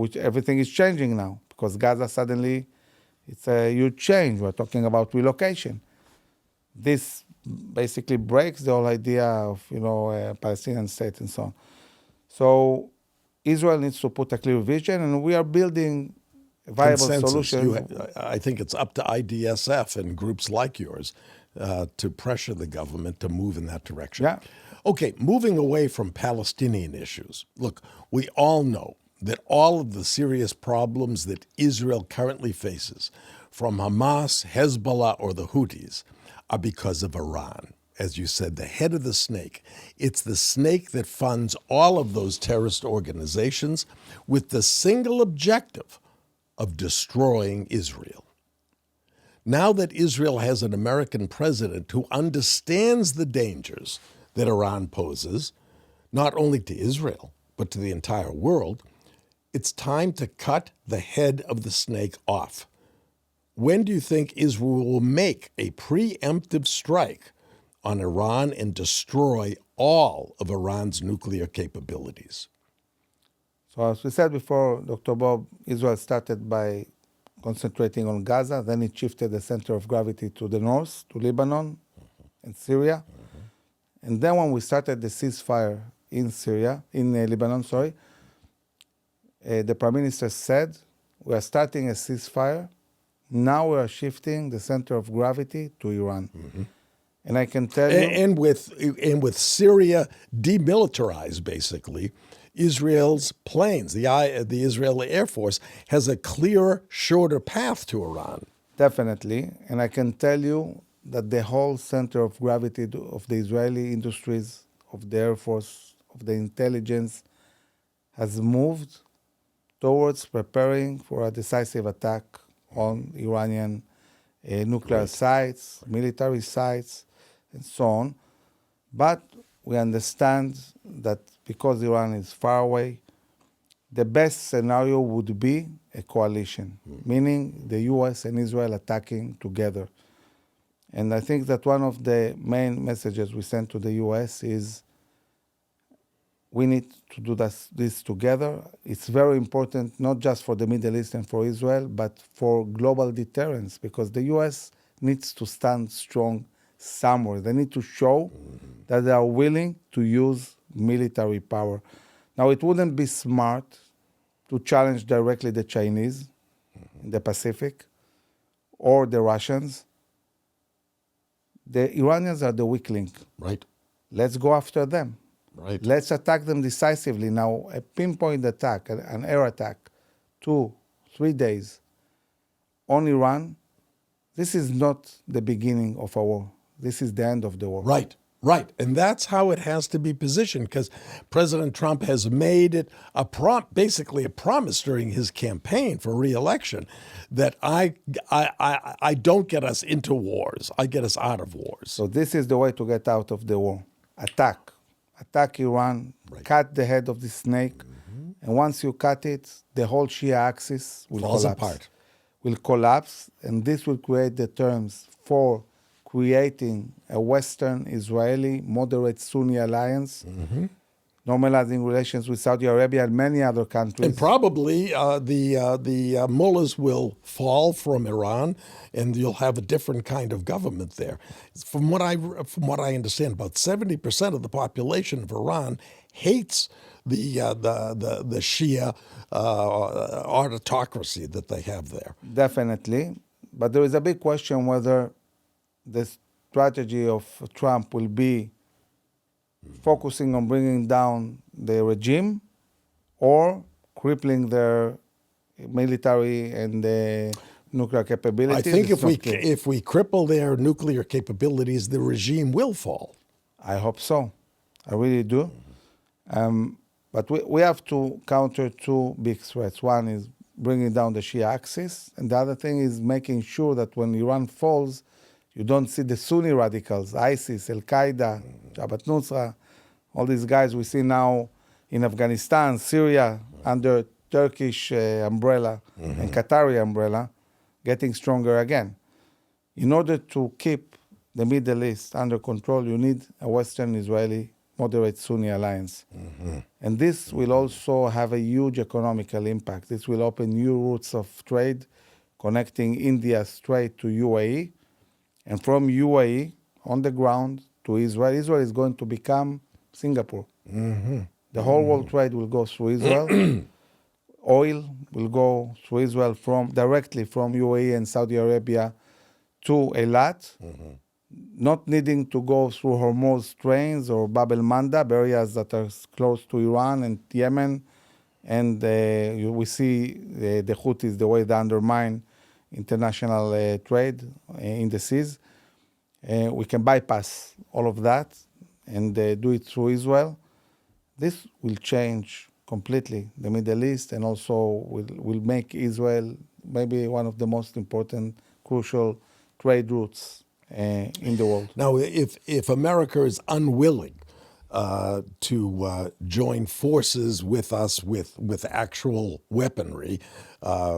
which everything is changing now, because Gaza suddenly, it's a huge change. We're talking about relocation. This basically breaks the whole idea of, a Palestinian state and so on. So Israel needs to put a clear vision, and we are building a viable solution. I think it's up to IDSF and groups like yours to pressure the government to move in that direction. Yeah. Okay, moving away from Palestinian issues. Look, we all know that all of the serious problems that Israel currently faces, from Hamas, Hezbollah, or the Houthis, are because of Iran. As you said, the head of the snake. It's the snake that funds all of those terrorist organizations with the single objective of destroying Israel. Now that Israel has an American president who understands the dangers that Iran poses, not only to Israel, but to the entire world, it's time to cut the head of the snake off. When do you think Israel will make a preemptive strike on Iran and destroy all of Iran's nuclear capabilities? So as we said before, Dr. Bob, Israel started by concentrating on Gaza, then it shifted the center of gravity to the north, to Lebanon and Syria. And then when we started the ceasefire in Lebanon, the Prime Minister said, we are starting a ceasefire. Now we are shifting the center of gravity to Iran. And I can tell you... And with Syria demilitarized, basically, Israel's planes, the Israeli Air Force, has a clearer, shorter path to Iran. Definitely. And I can tell you that the whole center of gravity of the Israeli industries, of the Air Force, of the intelligence, has moved towards preparing for a decisive attack on Iranian nuclear sites, military sites, and so on. But we understand that because Iran is far away, the best scenario would be a coalition, meaning the U.S. and Israel attacking together. And I think that one of the main messages we sent to the U.S. is we need to do this together. It's very important, not just for the Middle East and for Israel, but for global deterrence, because the U.S. needs to stand strong somewhere. They need to show that they are willing to use military power. Now, it wouldn't be smart to challenge directly the Chinese in the Pacific or the Russians. The Iranians are the weak link. Right. Let's go after them. Right. Let's attack them decisively. Now, a pinpoint attack, an air attack, 2-3 days on Iran, this is not the beginning of a war. This is the end of the war. Right. Right. And that's how it has to be positioned, because President Trump has made it basically a promise during his campaign for re-election that I don't get us into wars. I get us out of wars. So this is the way to get out of the war. Attack. Attack Iran, cut the head of the snake, and once you cut it, the whole Shia axis will Falls collapse. apart. Will collapse, and this will create the terms for creating a Western Israeli moderate Sunni alliance, normalizing relations with Saudi Arabia and many other countries. And probably the mullahs will fall from Iran, and you'll have a different kind of government there. From what I understand, about 70% of the population of Iran hates the Shia autocracy that they have there. Definitely, but there is a big question whether the strategy of Trump will be focusing on bringing down the regime or crippling their military and nuclear capabilities. I think it's not clear. if we cripple their nuclear capabilities, the regime will fall. I hope so. I really do. But we have to counter two big threats. One is bringing down the Shia axis, and the other thing is making sure that when Iran falls, you don't see the Sunni radicals, ISIS, Al-Qaeda, Jabhat Nusra, all these guys we see now in Afghanistan, Syria, under Turkish umbrella and Qatari umbrella, getting stronger again. In order to keep the Middle East under control, you need a Western Israeli moderate Sunni alliance. And this will also have a huge economical impact. This will open new routes of trade, connecting India straight to UAE, and from UAE on the ground to Israel. Israel is going to become Singapore. The whole world trade will go through Israel. Oil will go through Israel directly from UAE and Saudi Arabia to Eilat, not needing to go through Hormuz Straits or Bab el-Mandab, areas that are close to Iran and Yemen. And we see the Houthis, the way they undermine international trade in the seas. We can bypass all of that and do it through Israel. This will change completely the Middle East, and also will make Israel maybe one of the most important, crucial trade routes in the world. Now, if America is unwilling to join forces with us with actual weaponry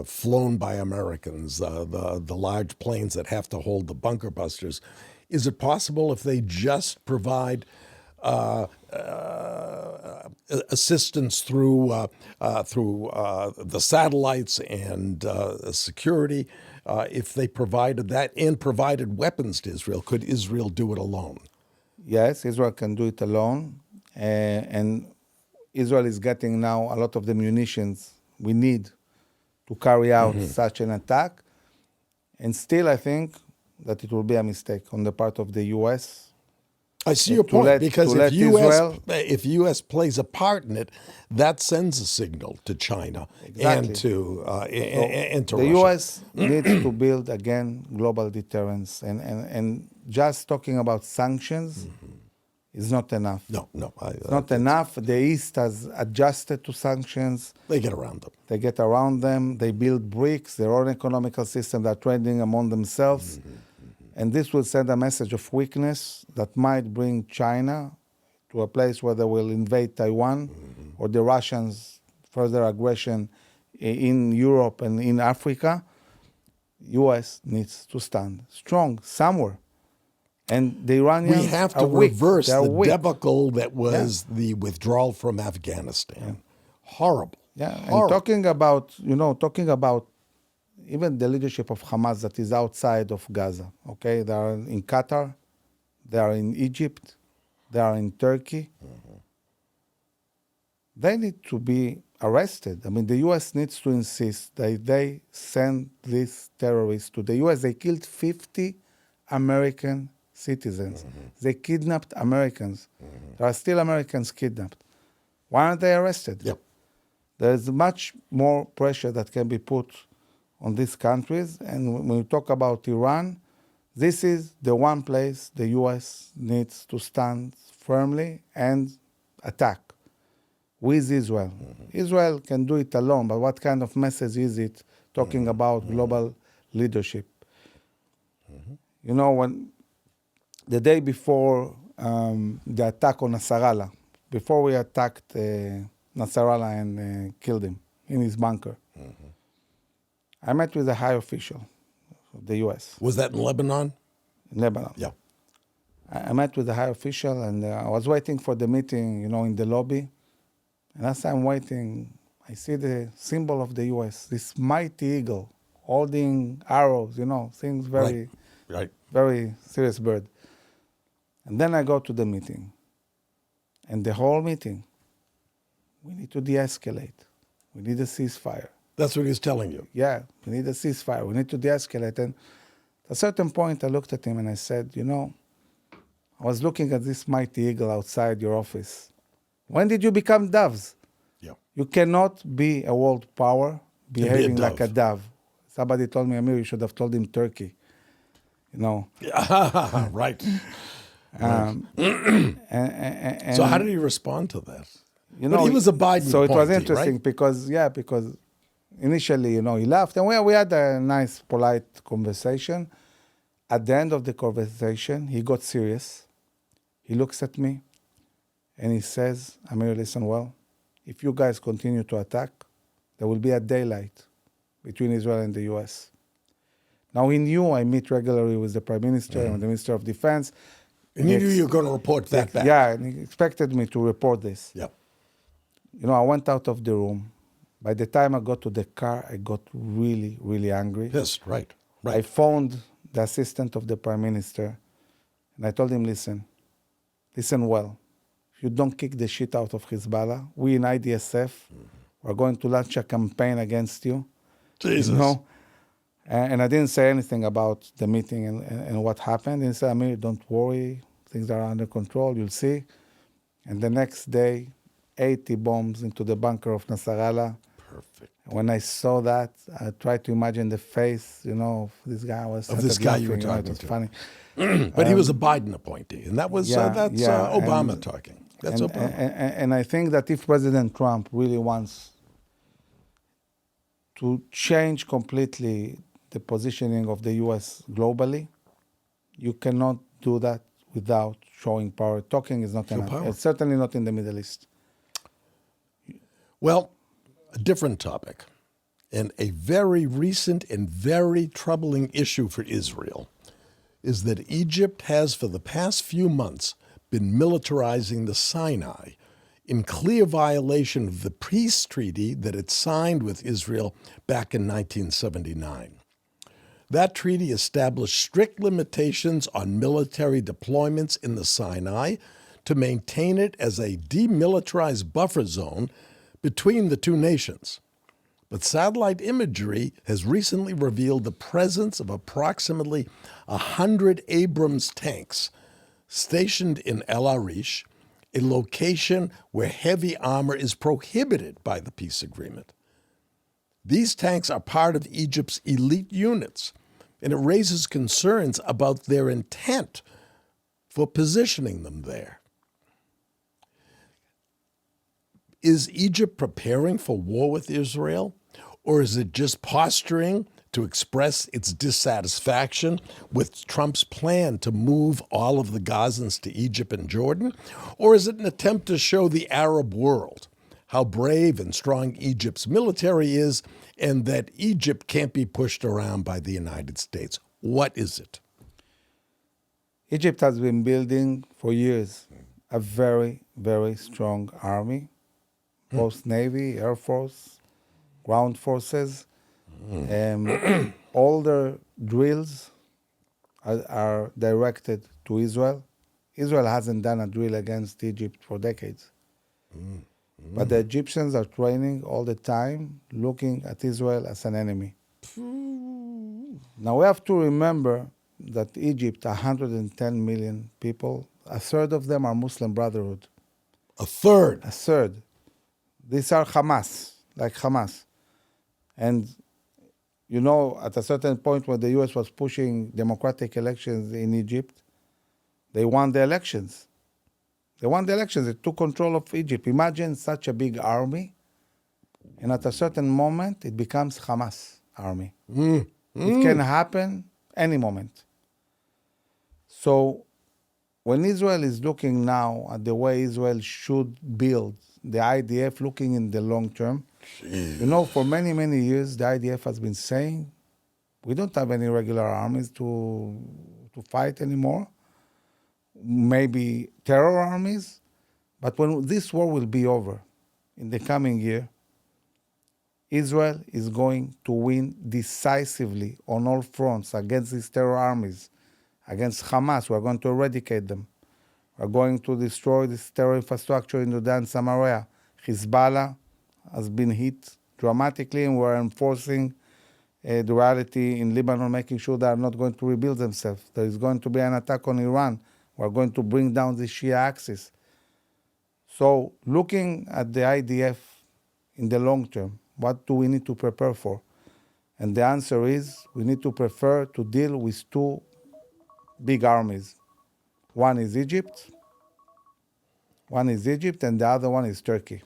flown by Americans, the large planes that have to hold the bunker busters, is it possible if they just provide assistance through the satellites and security, if they provided that and provided weapons to Israel, could Israel do it alone? Yes, Israel can do it alone. And Israel is getting now a lot of the munitions we need to carry out such an attack. And still, I think that it will be a mistake on the part of the U.S. I see your point, because if U.S. plays a part in it, that sends a signal to China and to The Russia. U.S. needs to build, again, global deterrence. And just talking about sanctions is not enough. No. It's not enough. The East has adjusted to sanctions. They get around them. They get around them. They build bricks, their own economical system. They're trading among themselves. And this will send a message of weakness that might bring China to a place where they will invade Taiwan, or the Russians' further aggression in Europe and in Africa. U.S. needs to stand strong somewhere. And the Iranians We have are to weak. reverse They're the weak. debacle that was the withdrawal from Afghanistan. Horrible. Yeah, Horrible. and talking about even the leadership of Hamas that is outside of Gaza, okay? They are in Qatar, they are in Egypt, they are in Turkey. They need to be arrested. I mean, the U.S. needs to insist that they send these terrorists to the U.S. They killed 50 American citizens. They kidnapped Americans. There are still Americans kidnapped. Why aren't they arrested? Yep. There's much more pressure that can be put on these countries. And when we talk about Iran, this is the one place the U.S. needs to stand firmly and attack with Israel. Israel can do it alone, but what kind of message is it talking about global leadership? You know, when the day before the attack on Nasrallah, before we attacked Nasrallah and killed him in his bunker, I met with a high official of the U.S. Was that in Lebanon? In Lebanon. Yeah. I met with a high official, and I was waiting for the meeting, in the lobby. And as I'm waiting, I see the symbol of the U.S., this mighty eagle holding arrows, things very, Right. very serious bird. And then I go to the meeting. And the whole meeting, we need to de-escalate. We need a ceasefire. That's what he's telling you. Yeah, we need a ceasefire. We need to de-escalate. And at a certain point, I looked at him and I said, I was looking at this mighty eagle outside your office. When did you become doves? Yeah. You cannot be a world power behaving like a dove. Somebody told me, Amir, you should have told him Turkey. You know. Right. And So how did he respond to that? You But know, he was a Biden so it was appointee, interesting right? because initially, he laughed, and we had a nice, polite conversation. At the end of the conversation, he got serious. He looks at me, and he says, Amir, listen well, if you guys continue to attack, there will be a daylight between Israel and the U.S. Now, he knew I meet regularly with the Prime Minister and the Minister of Defense. And you knew you were going to report that back. Yeah, and he expected me to report this. Yep. I went out of the room. By the time I got to the car, I got really, really angry. Pissed, right. I phoned the assistant of the Prime Minister, and I told him, listen well. If you don't kick the shit out of Hezbollah, we in IDSF are going to launch a campaign against you. Jesus. And I didn't say anything about the meeting and what happened. And he said, Amir, don't worry. Things are under control. You'll see. And the next day, 80 bombs into the bunker of Nasrallah. Perfect. When I saw that, I tried to imagine the face, of this guy. Of this guy you were talking It was to. funny. But he was a Biden appointee, and that was Obama talking. That's Obama. And I think that if President Trump really wants to change completely the positioning of the U.S. globally, you cannot do that without showing power. Talking is not enough. It's certainly not in the Middle East. Well, a different topic, and a very recent and very troubling issue for Israel is that Egypt has, for the past few months, been militarizing the Sinai in clear violation of the peace treaty that it signed with Israel back in 1979. That treaty established strict limitations on military deployments in the Sinai to maintain it as a demilitarized buffer zone between the two nations. But satellite imagery has recently revealed the presence of approximately 100 Abrams tanks stationed in El Arish, a location where heavy armor is prohibited by the peace agreement. These tanks are part of Egypt's elite units, and it raises concerns about their intent for positioning them there. Is Egypt preparing for war with Israel, or is it just posturing to express its dissatisfaction with Trump's plan to move all of the Gazans to Egypt and Jordan? Or is it an attempt to show the Arab world how brave and strong Egypt's military is and that Egypt can't be pushed around by the United States? What is it? Egypt has been building for years a very, very strong army, both Navy, Air Force, ground forces. All their drills are directed to Israel. Israel hasn't done a drill against Egypt for decades. But the Egyptians are training all the time, looking at Israel as an enemy. Now we have to remember that Egypt, 110 million people, a third of them are Muslim Brotherhood. A third? A third. These are Hamas, like Hamas. And at a certain point when the U.S. was pushing democratic elections in Egypt, they won the elections. They took control of Egypt. Imagine such a big army, and at a certain moment, it becomes Hamas army. It can happen any moment. So when Israel is looking now at the way Israel should build the IDF, looking in the long term, for many, many years, the IDF has been saying, we don't have any regular armies to fight anymore. Maybe terror armies. But when this war will be over in the coming year, Israel is going to win decisively on all fronts against these terror armies, against Hamas. We're going to eradicate them. We're going to destroy this terror infrastructure in Judea and Samaria. Hezbollah has been hit dramatically, and we're enforcing the reality in Lebanon, making sure they are not going to rebuild themselves. There is going to be an attack on Iran. We're going to bring down the Shia axis. So looking at the IDF in the long term, what do we need to prepare for? And the answer is we need to prefer to deal with two big armies. One is Egypt, and the other one is Turkey.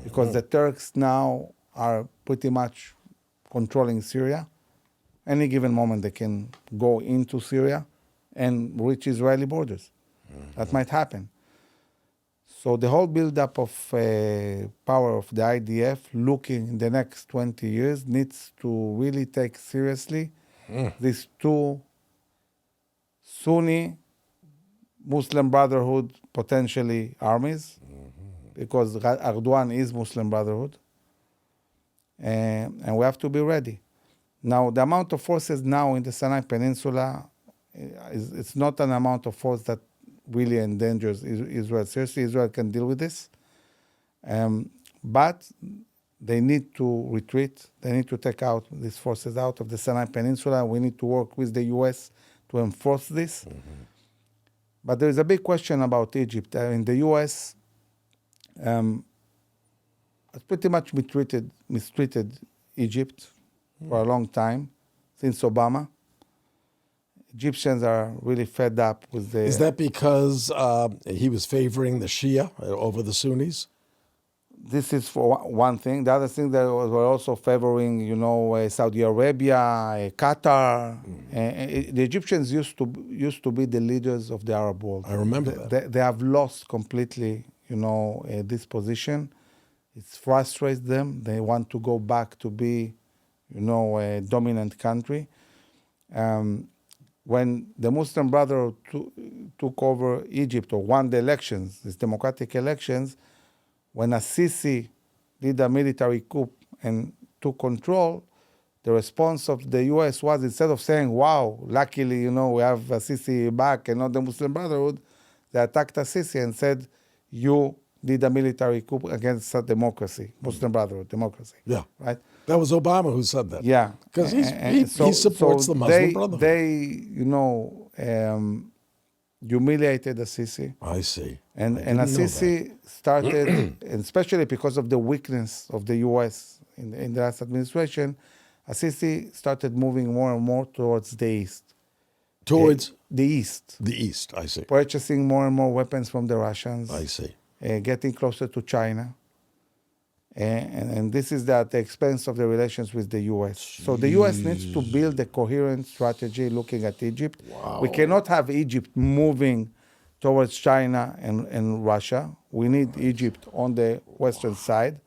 Because the Turks now are pretty much controlling Syria. Any given moment they can go into Syria and reach Israeli borders. That might happen. So the whole buildup of power of the IDF looking in the next 20 years needs to really take seriously these two Sunni Muslim Brotherhood potentially armies, because Erdogan is Muslim Brotherhood, and we have to be ready. Now, the amount of forces now in the Sinai Peninsula, it's not an amount of force that really endangers Israel. Seriously, Israel can deal with this. But they need to retreat. They need to take out these forces out of the Sinai Peninsula. We need to work with the U.S. to enforce this. But there is a big question about Egypt. In the U.S., has pretty much mistreated Egypt for a long time, since Obama. Egyptians are really fed up with the... Is that because he was favoring the Shia over the Sunnis? This is for one thing. The other thing, they were also favoring, Saudi Arabia, Qatar. The Egyptians used to be the leaders of the Arab world. I remember that. They have lost completely, this position. It frustrates them. They want to go back to be, a dominant country. When the Muslim Brotherhood took over Egypt or won the elections, these democratic elections, when Sisi did a military coup and took control, the response of the U.S. was, instead of saying, wow, luckily, we have Sisi back and not the Muslim Brotherhood, they attacked Sisi and said, you did a military coup against democracy, Muslim Brotherhood, democracy. Yeah. Right? That was Obama who said that. Yeah. Because he supports the Muslim Brotherhood. They humiliated Sisi. I see. And Sisi started, and especially because of the weakness of the U.S. in the last administration, Sisi started moving more and more towards the east. Towards? The east. The east, I see. Purchasing more and more weapons from the Russians. I see. Getting closer to China. And this is at the expense of the relations with the U.S. So the U.S. needs to build a coherent strategy looking at Egypt. Wow. We cannot have Egypt moving towards China and Russia. We need Egypt on the western side.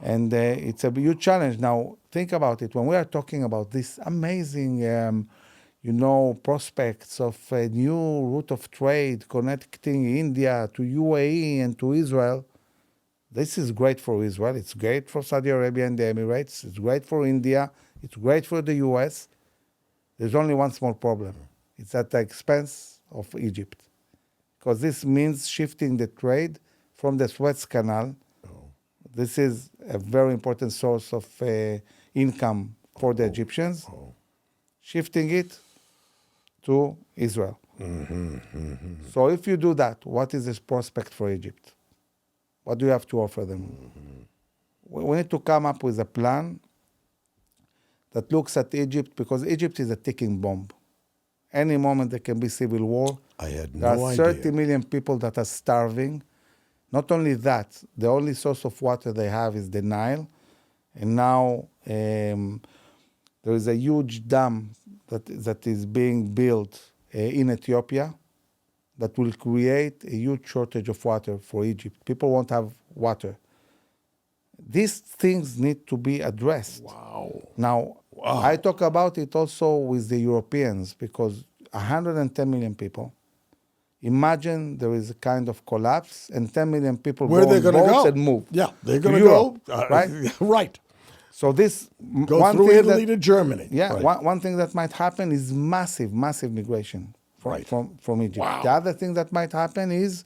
And it's a huge challenge. Now, think about it. When we are talking about this amazing, prospects of a new route of trade connecting India to UAE and to Israel, this is great for Israel. It's great for Saudi Arabia and the Emirates. It's great for India. It's great for the U.S. There's only one small problem. It's at the expense of Egypt. Because this means shifting the trade from the Suez Canal. This is a very important source of income for the Egyptians. Shifting it to Israel. So if you do that, what is this prospect for Egypt? What do you have to offer them? We need to come up with a plan that looks at Egypt, because Egypt is a ticking bomb. Any moment there can be civil war. I had There no are idea. 30 million people that are starving. Not only that, the only source of water they have is the Nile. And now there is a huge dam that is being built in Ethiopia that will create a huge shortage of water for Egypt. People won't have water. These things need to be addressed. Wow. Now, I talk about it also with the Europeans, because 110 million people. Imagine there is a kind of collapse and 10 million people Where are they going going to boats go? and move. Yeah, they're to going to go. Europe, right? Right. So this Go one through thing Italy to Germany. Yeah, Right. one thing that might happen is massive migration from Egypt. Wow. The other thing that might happen is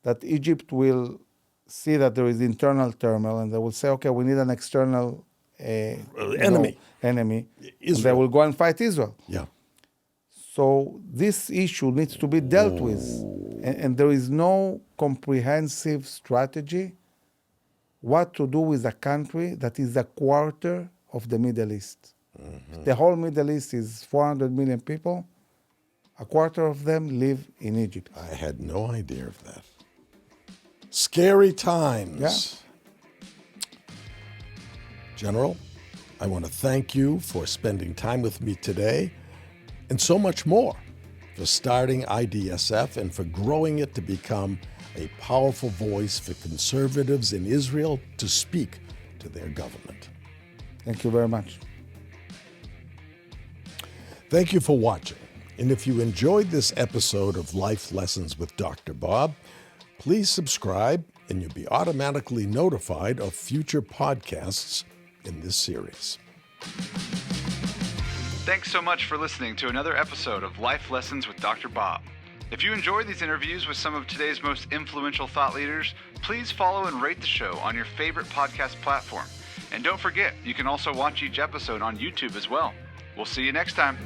that Egypt will see that there is internal turmoil, and they will say, okay, we need an external enemy. And they will go and fight Israel. Yeah. So this issue needs to be dealt with. And there is no comprehensive strategy what to do with a country that is a quarter of the Middle East. The whole Middle East is 400 million people. A quarter of them live in Egypt. I had no idea of that. Scary times. Yeah. General, I want to thank you for spending time with me today, and so much more, for starting IDSF and for growing it to become a powerful voice for conservatives in Israel to speak to their government. Thank you very much. Thank you for watching. And if you enjoyed this episode of Life Lessons with Dr. Bob, please subscribe and you'll be automatically notified of future podcasts in this series. Thanks so much for listening to another episode of Life Lessons with Dr. Bob. If you enjoyed these interviews with some of today's most influential thought leaders, please follow and rate the show on your favorite podcast platform. And don't forget, you can also watch each episode on YouTube as well. We'll see you next time.